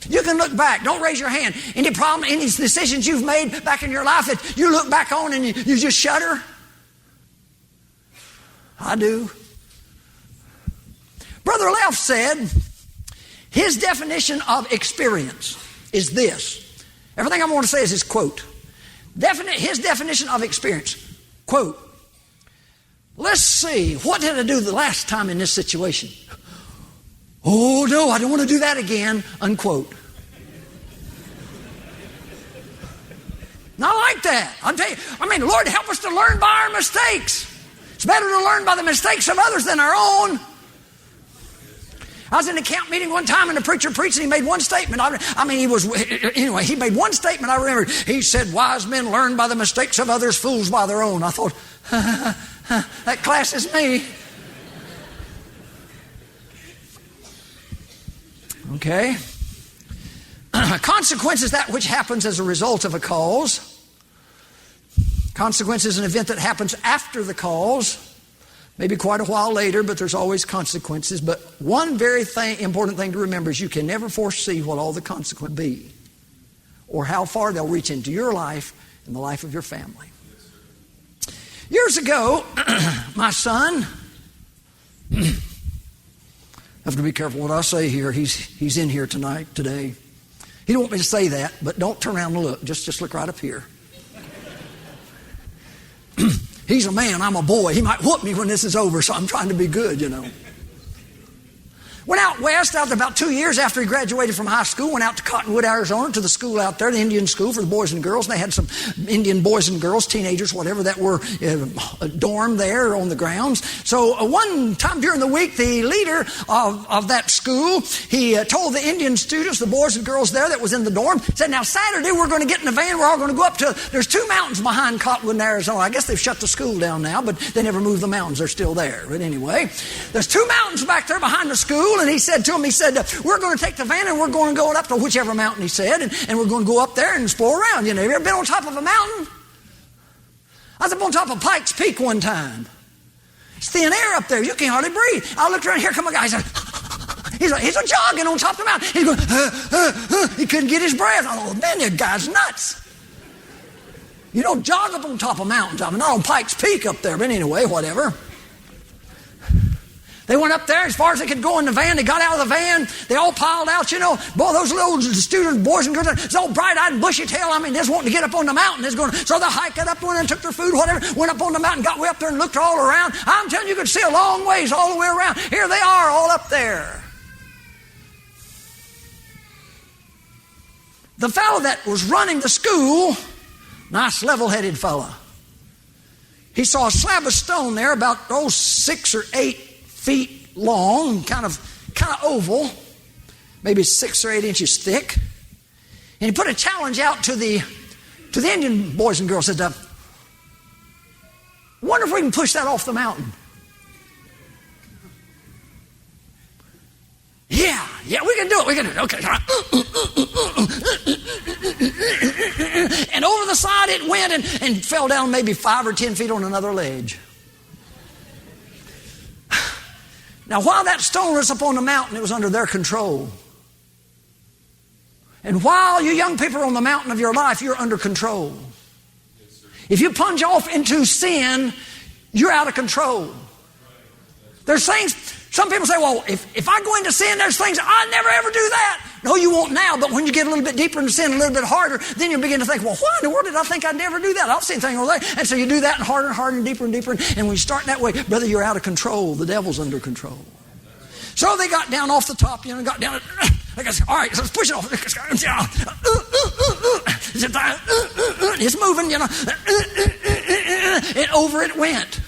You can look back. Don't raise your hand. Any problem, any decisions you've made back in your life that you look back on and you just shudder? I do. Brother Leff said, His definition of experience is this. Everything I want to say is his quote. His definition of experience, quote, let's see, what did I do the last time in this situation? Oh, no, I don't want to do that again, unquote. Not like that. I'm telling you, Lord, help us to learn by our mistakes. It's better to learn by the mistakes of others than our own. I was in a camp meeting one time and the preacher preached and he made one statement. He made one statement I remember. He said, wise men learn by the mistakes of others, fools by their own. I thought, that class is me. Okay. Consequence is that which happens as a result of a cause. Consequence is an event that happens after the cause. Maybe quite a while later, but there's always consequences. But one very important thing to remember is you can never foresee what all the consequences be or how far they'll reach into your life and the life of your family. Years ago, my son, I have to be careful what I say here. He's in here today. He don't want me to say that, but don't turn around and look. Just look right up here. He's a man, I'm a boy. He might whoop me when this is over, so I'm trying to be good, Went out west after about 2 years after he graduated from high school, went out to Cottonwood, Arizona, to the school out there, the Indian school for the boys and girls. And they had some Indian boys and girls, teenagers, whatever, that were dormed there on the grounds. So one time during the week, the leader of that school, he told the Indian students, the boys and girls there that was in the dorm, said, now Saturday we're going to get in the van, we're all going to go up to, there's 2 mountains behind Cottonwood in Arizona. I guess they've shut the school down now, but they never moved the mountains. They're still there. But anyway, there's 2 mountains back there behind the school. And he said to him, we're going to take the van and we're going to go up to whichever mountain, he said, and we're going to go up there and explore around. Have you ever been on top of a mountain? I was up on top of Pikes Peak one time. It's thin air up there. You can't hardly breathe. I looked around, here come a guy. He's a jogging on top of the mountain. He's going, he couldn't get his breath. I thought, man, that guy's nuts. You don't jog up on top of mountains. Not on Pikes Peak up there, but anyway, whatever. They went up there as far as they could go in the van. They got out of the van. They all piled out, Boy, those little students, boys and girls, it's all bright-eyed and bushy-tailed. They're just wanting to get up on the mountain. So they hiked it up and took their food, whatever, went up on the mountain, got way up there and looked all around. I'm telling you, you could see a long ways all the way around. Here they are all up there. The fellow that was running the school, nice level-headed fella, he saw a slab of stone there about 6 or 8 feet long, kind of oval, maybe 6 or 8 inches thick. And he put a challenge out to the Indian boys and girls. Said, wonder if we can push that off the mountain. Yeah, we can do it. Okay. And over the side it went and fell down maybe 5 or 10 feet on another ledge. Now, while that stone was up on the mountain, it was under their control. And while you young people are on the mountain of your life, you're under control. If you plunge off into sin, you're out of control. There's things, some people say, well, if I go into sin, there's things, I'll never ever do that. No, you won't now, but when you get a little bit deeper into sin, a little bit harder, then you begin to think, well, why in the world did I think I'd never do that? I'll see anything over there. And so you do that and harder and harder and deeper and deeper. And when you start that way, brother, you're out of control. The devil's under control. So they got down off the top, got down. All right, so let's push it off. It's moving, and over it went.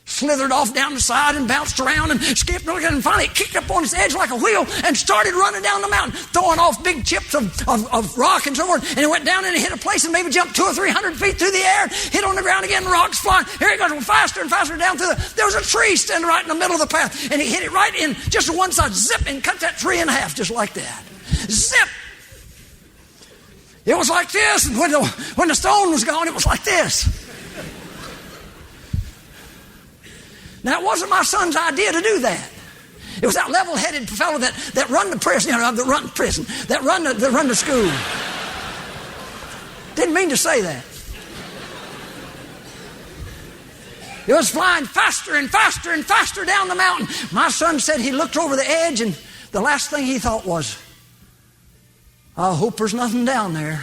Slithered off down the side and bounced around and skipped and finally it kicked up on its edge like a wheel and started running down the mountain, throwing off big chips of rock and so forth. And it went down and it hit a place and maybe jumped 200 or 300 feet through the air, hit on the ground again, rocks flying. Here it goes faster and faster down through there was a tree standing right in the middle of the path, and he hit it right in just to one side, zip, and cut that tree in half just like that. Zip! It was like this, and when the stone was gone, it was like this. Now, it wasn't my son's idea to do that. It was that level-headed fellow that run the prison, that run the school. Didn't mean to say that. It was flying faster and faster and faster down the mountain. My son said he looked over the edge and the last thing he thought was, I hope there's nothing down there.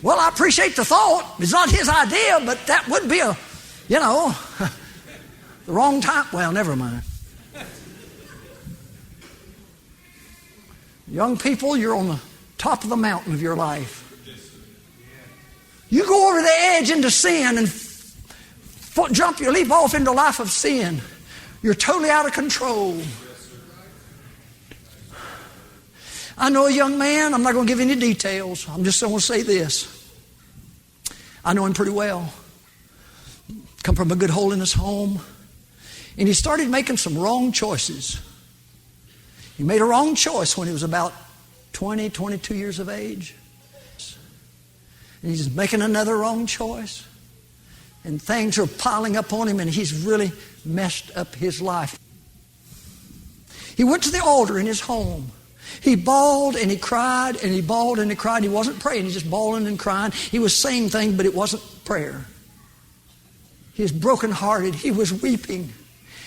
Well, I appreciate the thought. It's not his idea, but that would be the wrong time. Well, never mind. Young people, you're on the top of the mountain of your life. You go over the edge into sin and you leap off into a life of sin. You're totally out of control. I know a young man, I'm not going to give any details. I'm just going to say this. I know him pretty well. Come from a good holiness home. And he started making some wrong choices. He made a wrong choice when he was about 20, 22 years of age. And he's making another wrong choice. And things are piling up on him and he's really messed up his life. He went to the altar in his home. He bawled and he cried and he bawled and he cried. He wasn't praying, he was just bawling and crying. He was saying things, but it wasn't prayer. He was brokenhearted. He was weeping.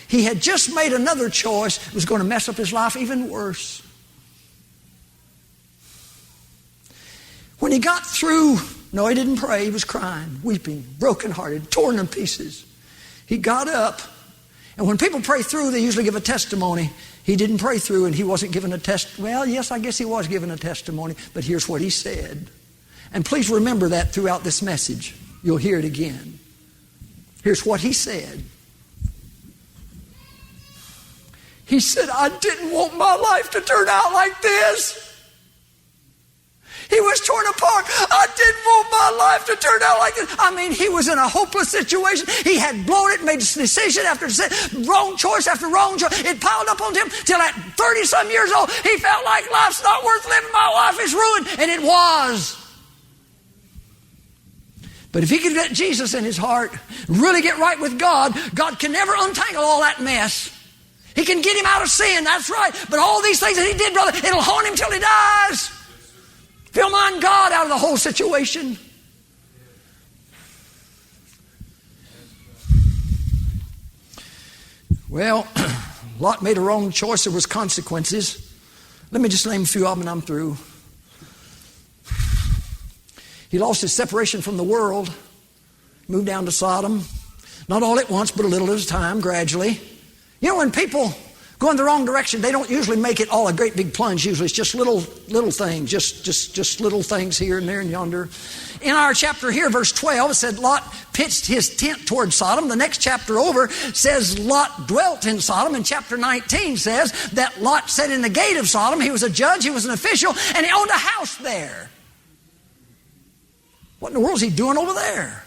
He had just made another choice that was going to mess up his life even worse. When he got through, no, he didn't pray. He was crying, weeping, brokenhearted, torn in pieces. He got up, and when people pray through, they usually give a testimony. He didn't pray through, and he wasn't given a well, yes, I guess he was given a testimony, but here's what he said. And please remember that throughout this message. You'll hear it again. Here's what he said. He said, I didn't want my life to turn out like this. He was torn apart. I didn't want my life to turn out like this. I mean, he was in a hopeless situation. He had blown it, made decision after decision, wrong choice after wrong choice. It piled up on him till at 30-some years old, he felt like life's not worth living. My life is ruined. And it was. But if he could get Jesus in his heart, really get right with God, God can never untangle all that mess. He can get him out of sin, that's right. But all these things that he did, brother, it'll haunt him till he dies. If he'll mind God out of the whole situation. Well, Lot made a wrong choice. There was consequences. Let me just name a few of them and I'm through. He lost his separation from the world. Moved down to Sodom. Not all at once, but a little at a time, gradually. You know, when people go in the wrong direction, they don't usually make it all a great big plunge. Usually it's just little things, just little things here and there and yonder. In our chapter here, verse 12, it said Lot pitched his tent toward Sodom. The next chapter over says Lot dwelt in Sodom. And chapter 19 says that Lot sat in the gate of Sodom. He was a judge, he was an official, and he owned a house there. What in the world is he doing over there?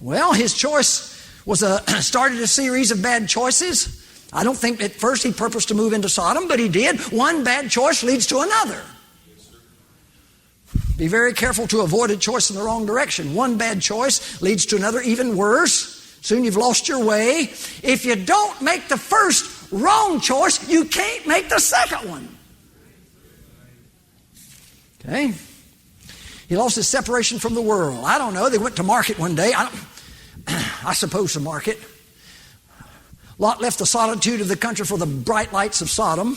Well, his choice was started a series of bad choices. I don't think at first he purposed to move into Sodom, but he did. One bad choice leads to another. Be very careful to avoid a choice in the wrong direction. One bad choice leads to another even worse. Soon you've lost your way. If you don't make the first wrong choice, you can't make the second one. Okay? He lost his separation from the world. I don't know. They went to market one day. I suppose to market. Lot left the solitude of the country for the bright lights of Sodom.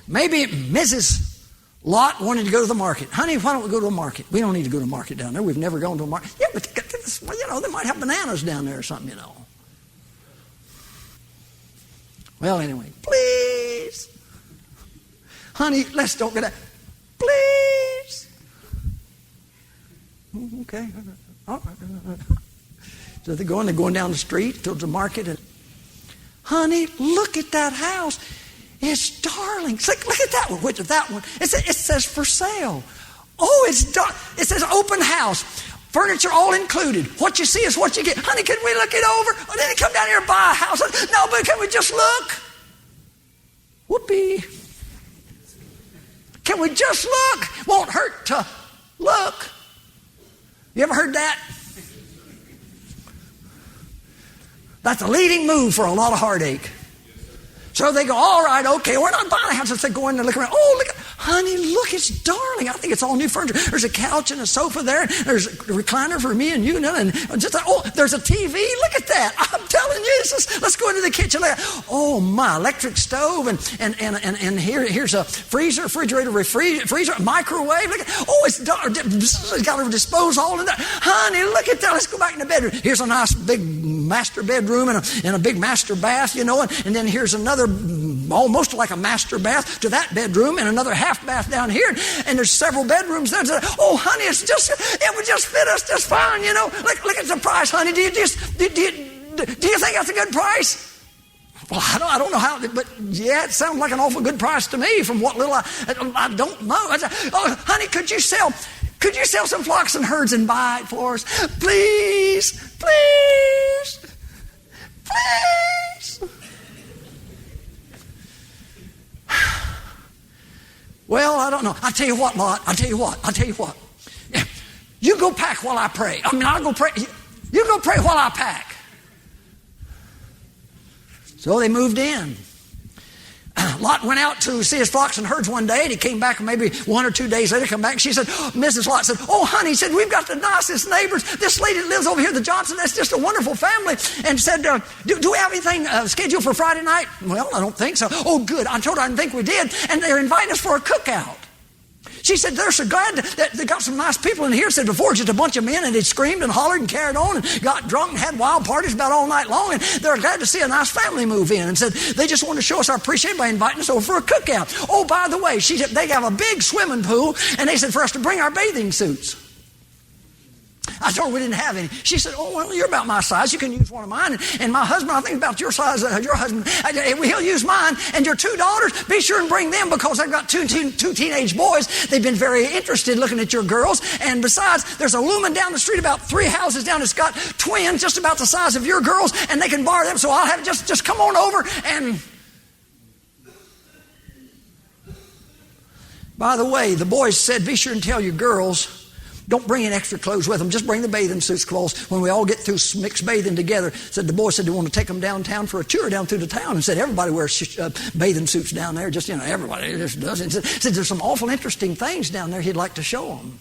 Maybe Mrs. Lot wanted to go to the market. Honey, why don't we go to a market? We don't need to go to a market down there. We've never gone to a market. Yeah, but they might have bananas down there or something, Well, anyway, please. Honey, let's don't get out. Please. Okay. All right. So they're going down the street towards the market. And, honey, look at that house. It's darling. Look at that one. Which is that one? It says for sale. Oh, it's dark. It says open house. Furniture all included. What you see is what you get. Honey, can we look it over? Oh, then you come down here and buy a house. No, but can we just look? Whoopee. Can we just look? Won't hurt to look. You ever heard that? That's a leading move for a lot of heartache. So they go, all right, okay, we're not buying a house. They go in and look around. Oh, look, Honey, look, it's darling. I think it's all new furniture. There's a couch and a sofa there. There's a recliner for me and you. And just, there's a TV. Look at that. I'm telling you, let's go into the kitchen. Oh, my, electric stove. And here's a freezer, refrigerator, freezer, microwave. Look at, it's got a disposal all in there. Honey, look at that. Let's go back in the bedroom. Here's a nice big master bedroom and a big master bath, and then here's another, almost like a master bath to that bedroom, and another half bath down here, and there's several bedrooms there. Oh, honey, it would just fit us just fine, Look at the price, honey. Do you think that's a good price? Well, I don't know how, but yeah, it sounds like an awful good price to me from what little I don't know. I said, oh, honey, could you sell some flocks and herds and buy it for us? Please, please, please. Well, I don't know. I'll tell you what, Lot. I'll tell you what. Yeah. You go pack while I pray. I'll go pray. You go pray while I pack. So they moved in. Lot went out to see his flocks and herds one day, and he came back maybe 1 or 2 days later, come back. She said, Mrs. Lot said, oh, honey, said, we've got the nicest neighbors. This lady that lives over here, the Johnson, that's just a wonderful family. And said, do we have anything scheduled for Friday night? Well, I don't think so. Oh, good. I told her I didn't think we did. And they're inviting us for a cookout. She said, they're so glad that they got some nice people in here. Said before, just a bunch of men, and they screamed and hollered and carried on and got drunk and had wild parties about all night long. And they're glad to see a nice family move in. And said, they just want to show us our appreciation by inviting us over for a cookout. Oh, by the way, she said, they have a big swimming pool, and they said for us to bring our bathing suits. I told her we didn't have any. She said, oh, well, you're about my size. You can use one of mine. And my husband, I think about your size, your husband, he'll use mine. And your 2 daughters, be sure and bring them because I've got two teenage boys. They've been very interested looking at your girls. And besides, there's a woman down the street about 3 houses down that's got twins just about the size of your girls, and they can borrow them. So I'll have just come on over. And by the way, the boys said, be sure and tell your girls, don't bring in extra clothes with them. Just bring the bathing suits clothes. When we all get through mixed bathing together, said the boys said they want to take them downtown for a tour down through the town, and said everybody wears bathing suits down there. Just everybody just does. And said there's some awful interesting things down there he'd like to show them.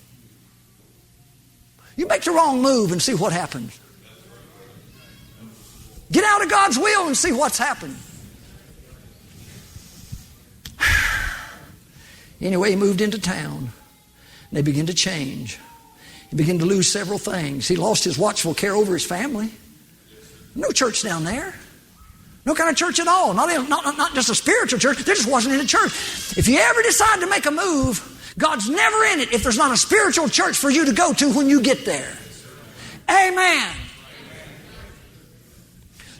You make the wrong move and see what happens. Get out of God's will and see what's happened. Anyway, he moved into town. And they began to change. He began to lose several things. He lost his watchful care over his family. No church down there. No kind of church at all. Not just a spiritual church. There just wasn't any church. If you ever decide to make a move, God's never in it if there's not a spiritual church for you to go to when you get there. Amen.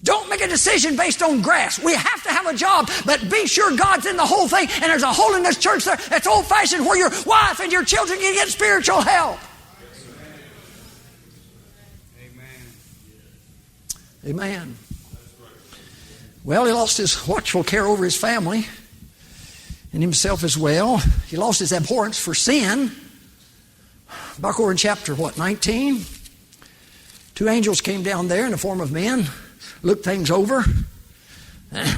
Don't make a decision based on grass. We have to have a job, but be sure God's in the whole thing. And there's a Holiness church there that's old-fashioned where your wife and your children can get spiritual help. Amen. Well, he lost his watchful care over his family and himself as well. He lost his abhorrence for sin. Back over in chapter, 19? 2 angels came down there in the form of men, looked things over.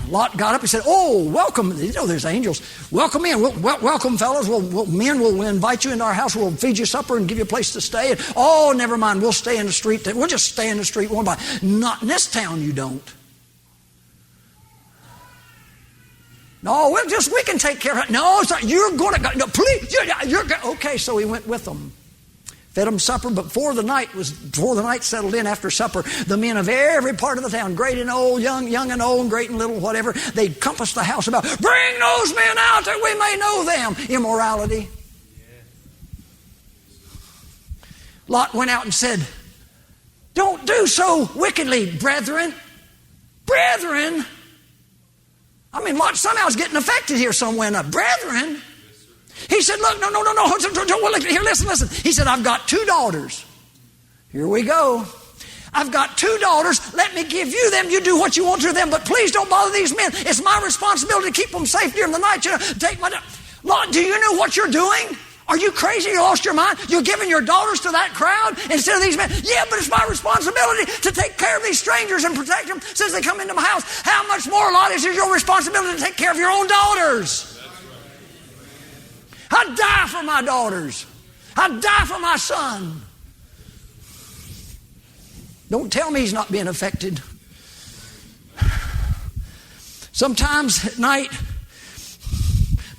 Lot got up and said, oh, welcome. There's angels. Welcome in. Welcome, fellas. Men will invite you into our house. We'll feed you supper and give you a place to stay. Oh, never mind. We'll stay in the street. We'll just stay in the street one by. Not in this town, you don't. No, we can take care of it. No, it's not. You're going to go. No, please. Okay, so he went with them. Fed them supper, but before the night settled in after supper, the men of every part of the town, great and old, young and old, great and little, whatever, they compassed the house about, bring those men out that we may know them. Immorality. Lot went out and said, don't do so wickedly, brethren. Brethren. Lot somehow's getting affected here somewhere. Now, brethren. He said, look, no. Here, listen. He said, I've got 2 daughters. Here we go. I've got 2 daughters. Let me give you them. You do what you want to them, but please don't bother these men. It's my responsibility to keep them safe during the night. Lot, do you know what you're doing? Are you crazy? You lost your mind? You're giving your daughters to that crowd instead of these men? Yeah, but it's my responsibility to take care of these strangers and protect them since they come into my house. How much more, Lot, is it your responsibility to take care of your own daughters? I'd die for my daughters. I'd die for my son. Don't tell me he's not being affected. Sometimes at night,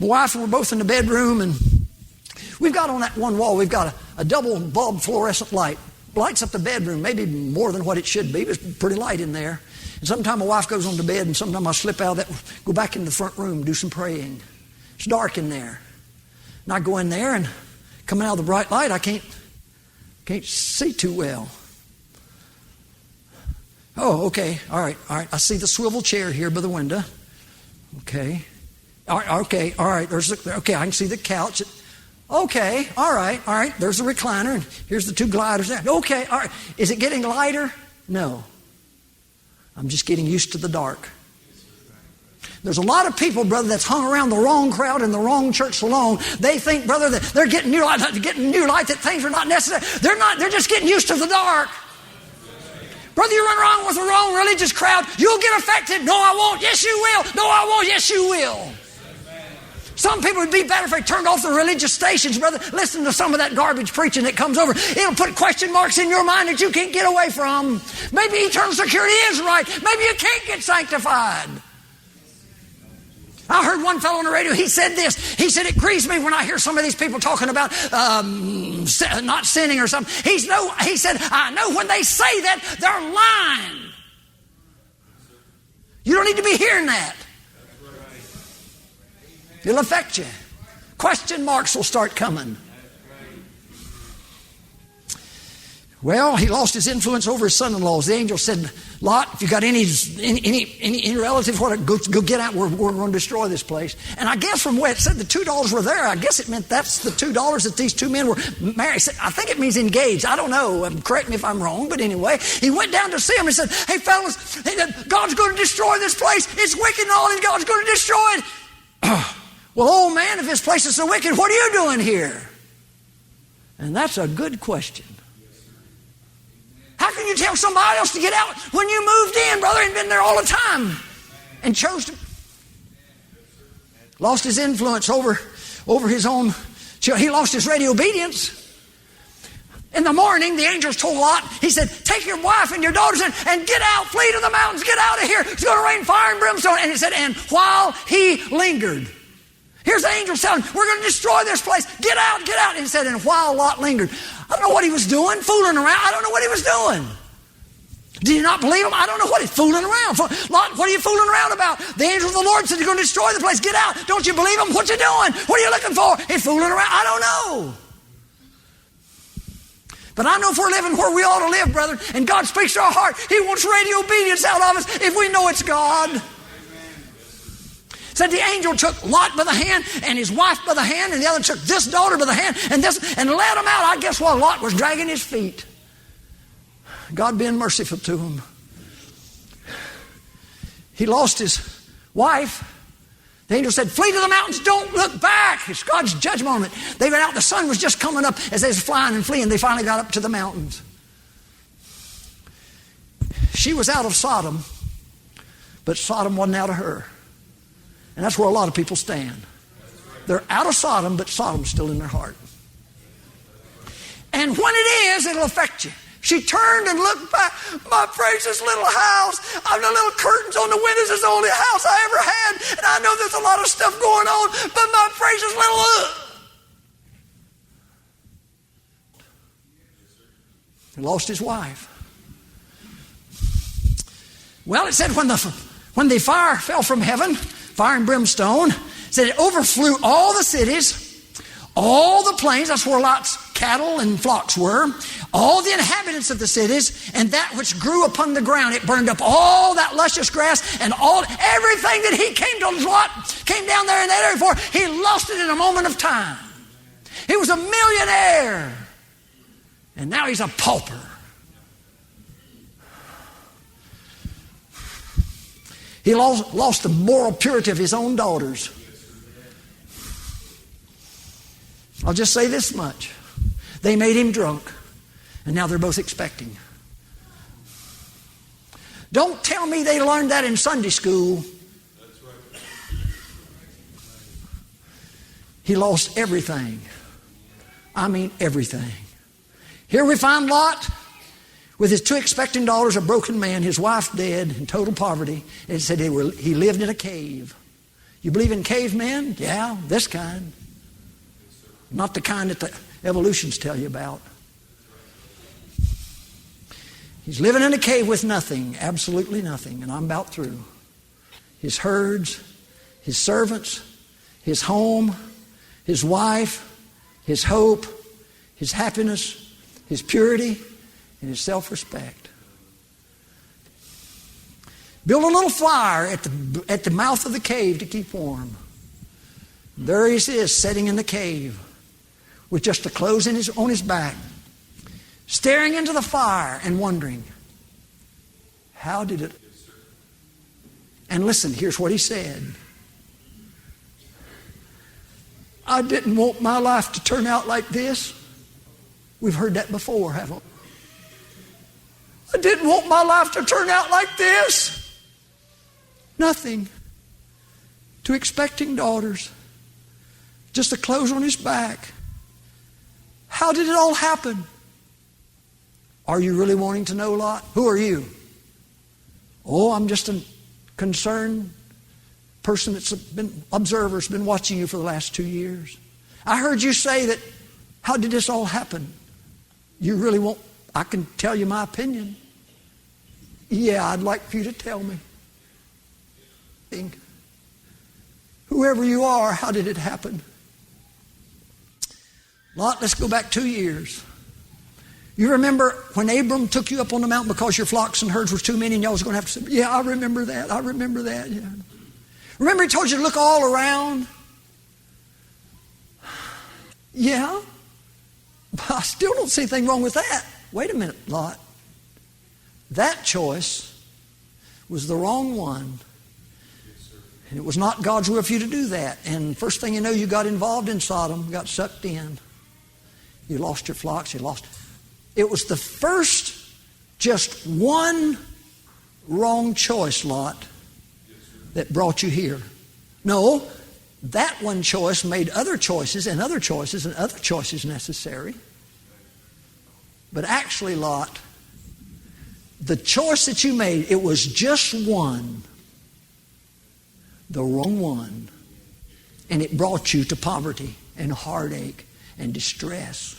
my wife and we're both in the bedroom, and we've got on that one wall, we've got a double bulb fluorescent light. Lights up the bedroom, maybe more than what it should be. It's pretty light in there. And sometimes my wife goes on to bed, and sometimes I slip out of that, go back in the front room, do some praying. It's dark in there. And I go in there, and coming out of the bright light, I can't see too well. Oh, okay, all right. I see the swivel chair here by the window. Okay. All right. Okay, I can see the couch. Okay, all right. There's the recliner, and here's the two gliders there. Okay, all right. Is it getting lighter? No. I'm just getting used to the dark. There's a lot of people, brother, that's hung around the wrong crowd in the wrong church alone. They think, brother, that they're getting new light, that things are not necessary. They're not. They're just getting used to the dark. Brother, you run around with the wrong religious crowd, you'll get affected. No, I won't. Yes, you will. No, I won't. Yes, you will. Some people would be better if they turned off the religious stations, brother. Listen to some of that garbage preaching that comes over. It'll put question marks in your mind that you can't get away from. Maybe eternal security is right. Maybe you can't get sanctified. I heard one fellow on the radio, he said this. He said, it grieves me when I hear some of these people talking about not sinning or something. He said, I know when they say that, they're lying. You don't need to be hearing that. It'll affect you. Question marks will start coming. Well, he lost his influence over his son-in-laws. The angel said, Lot, if you got any relative, go get out. We're going to destroy this place. And I guess from where it said the $2 were there, I guess it meant that's the $2 that these two men were married. I think it means engaged. I don't know. Correct me if I'm wrong. But anyway, he went down to see him and said, hey, fellas, God's going to destroy this place. It's wicked and all, and God's going to destroy it. Well, old man, if this place is so wicked, what are you doing here? And that's a good question. How can you tell somebody else to get out when you moved in, brother, and been there all the time and chose to? Lost his influence over his own. He lost his ready obedience. In the morning, the angels told Lot, he said, take your wife and your daughters and get out, flee to the mountains, get out of here. It's going to rain fire and brimstone. And he said, and while he lingered, here's the angel telling him, we're going to destroy this place. Get out, get out. And he said, and while Lot lingered, I don't know what he was doing, fooling around. I don't know what he was doing. Did you not believe him? I don't know what he's fooling around. Lot, what are you fooling around about? The angel of the Lord said, you're going to destroy the place. Get out. Don't you believe him? What you doing? What are you looking for? He's fooling around. I don't know. But I know if we're living where we ought to live, brother, and God speaks to our heart, he wants ready obedience out of us if we know it's God. Said the angel took Lot by the hand and his wife by the hand, and the other took this daughter by the hand and led them out. I guess while Lot was dragging his feet. God being merciful to him. He lost his wife. The angel said, flee to the mountains, don't look back. It's God's judgment on it. They went out, the sun was just coming up as they was flying and fleeing. They finally got up to the mountains. She was out of Sodom, but Sodom wasn't out of her. And that's where a lot of people stand. They're out of Sodom, but Sodom's still in their heart. And when it is, it'll affect you. She turned and looked back. My precious little house. The little curtains on the windows is the only house I ever had. And I know there's a lot of stuff going on, but my precious little... He lost his wife. Well, it said when the fire fell from heaven, fire and brimstone, said it overflew all the cities, all the plains, that's where Lot's cattle and flocks were, all the inhabitants of the cities, and that which grew upon the ground. It burned up all that luscious grass and everything that he came down there in that area for. He lost it in a moment of time. He was a millionaire, and now he's a pauper. He lost the moral purity of his own daughters. I'll just say this much. They made him drunk, and now they're both expecting. Don't tell me they learned that in Sunday school. He lost everything. I mean everything. Here we find Lot with his 2 expecting daughters, a broken man, his wife dead, in total poverty. And it said he lived in a cave. You believe in cavemen? Yeah, this kind. Not the kind that the evolutionists tell you about. He's living in a cave with nothing, absolutely nothing, and I'm about through. His herds, his servants, his home, his wife, his hope, his happiness, his purity, and his self-respect. Build a little fire at the mouth of the cave to keep warm. There he is, sitting in the cave with just the clothes on his back, staring into the fire and wondering, how did it... And listen, here's what he said. I didn't want my life to turn out like this. We've heard that before, haven't we? I didn't want my life to turn out like this. Nothing. 2 expecting daughters. Just the clothes on his back. How did it all happen? Are you really wanting to know, Lot? Who are you? Oh, I'm just a concerned person that's been observer's been watching you for the last 2 years. I heard you say that, how did this all happen? You really want, I can tell you my opinion. Yeah, I'd like for you to tell me. Whoever you are, how did it happen? Lot, let's go back 2 years. You remember when Abram took you up on the mountain because your flocks and herds was too many and y'all was going to have to say, yeah, I remember that. I remember that. Yeah. Remember he told you to look all around? Yeah. But I still don't see anything wrong with that. Wait a minute, Lot. That choice was the wrong one. And it was not God's will for you to do that. And first thing you know, you got involved in Sodom, got sucked in. You lost your flocks, you lost... It was the first, just one wrong choice, Lot, that brought you here. No, that one choice made other choices and other choices and other choices necessary. But actually, Lot, the choice that you made, it was just one, the wrong one. And it brought you to poverty and heartache and distress.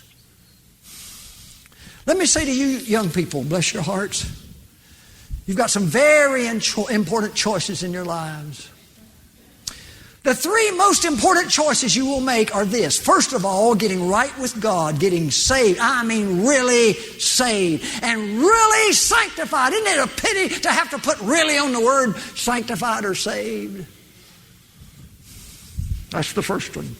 Let me say to you, young people, bless your hearts, you've got some very important choices in your lives. The 3 most important choices you will make are this. First of all, getting right with God, getting saved. I mean really saved and really sanctified. Isn't it a pity to have to put really on the word sanctified or saved? That's the first one.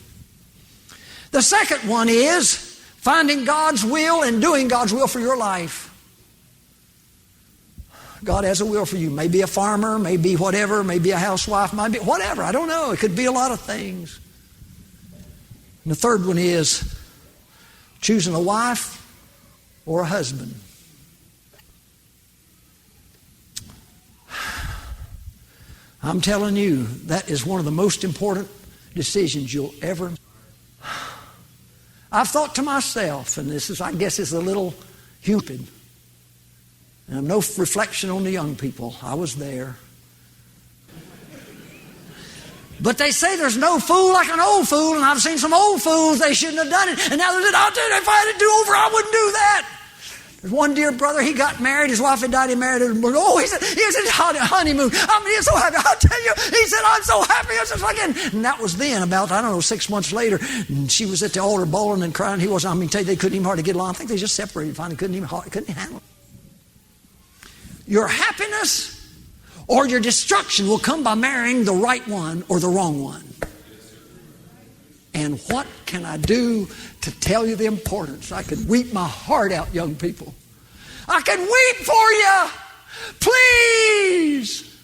The second one is finding God's will and doing God's will for your life. God has a will for you. Maybe a farmer, maybe whatever, maybe a housewife, maybe whatever. I don't know. It could be a lot of things. And the third one is choosing a wife or a husband. I'm telling you, that is one of the most important decisions you'll ever make. I've thought to myself, and this is, I guess, is a little stupid, and no reflection on the young people. I was there. But they say there's no fool like an old fool, and I've seen some old fools, they shouldn't have done it. And now they said, I'll tell you, if I had to do over, I wouldn't do that. There's one dear brother, he got married, his wife had died, he married her. Oh, he said honeymoon. I mean, he's so happy. I'll tell you, he said, I'm so happy. I said, and that was then, about, 6 months later. And she was at the altar bawling and crying. He wasn't, they couldn't even hardly get along. I think they just separated finally, couldn't handle it. Your happiness or your destruction will come by marrying the right one or the wrong one. And what can I do to tell you the importance? I could weep my heart out, young people. I can weep for you. Please.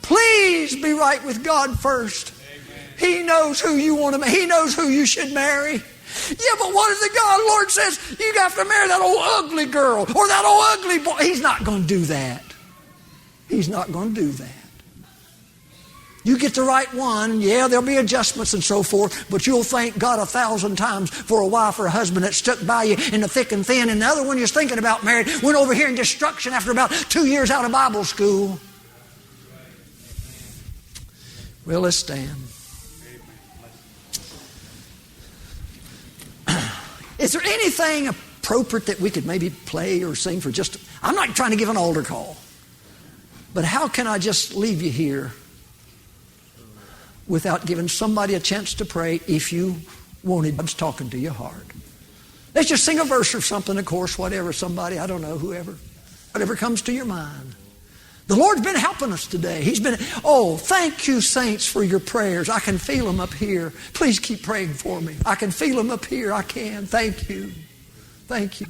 Please be right with God first. Amen. He knows who you want to marry. He knows who you should marry. Yeah, but what if the God, Lord says, you have to marry that old ugly girl or that old ugly boy? He's not going to do that. He's not going to do that. You get the right one, yeah, there'll be adjustments and so forth, but you'll thank God 1,000 times for a wife or a husband that stuck by you in the thick and thin. And the other one you're thinking about married went over here in destruction after about 2 years out of Bible school. Well, let's stand. Is there anything appropriate that we could maybe play or sing for just... I'm not trying to give an altar call, but how can I just leave you here without giving somebody a chance to pray if you wanted? God's talking to your heart. Let's just sing a verse or something, of course, whatever, somebody, I don't know, whoever. Whatever comes to your mind. The Lord's been helping us today. He's been, oh, thank you, saints, for your prayers. I can feel them up here. Please keep praying for me. I can feel them up here. I can. Thank you. Thank you.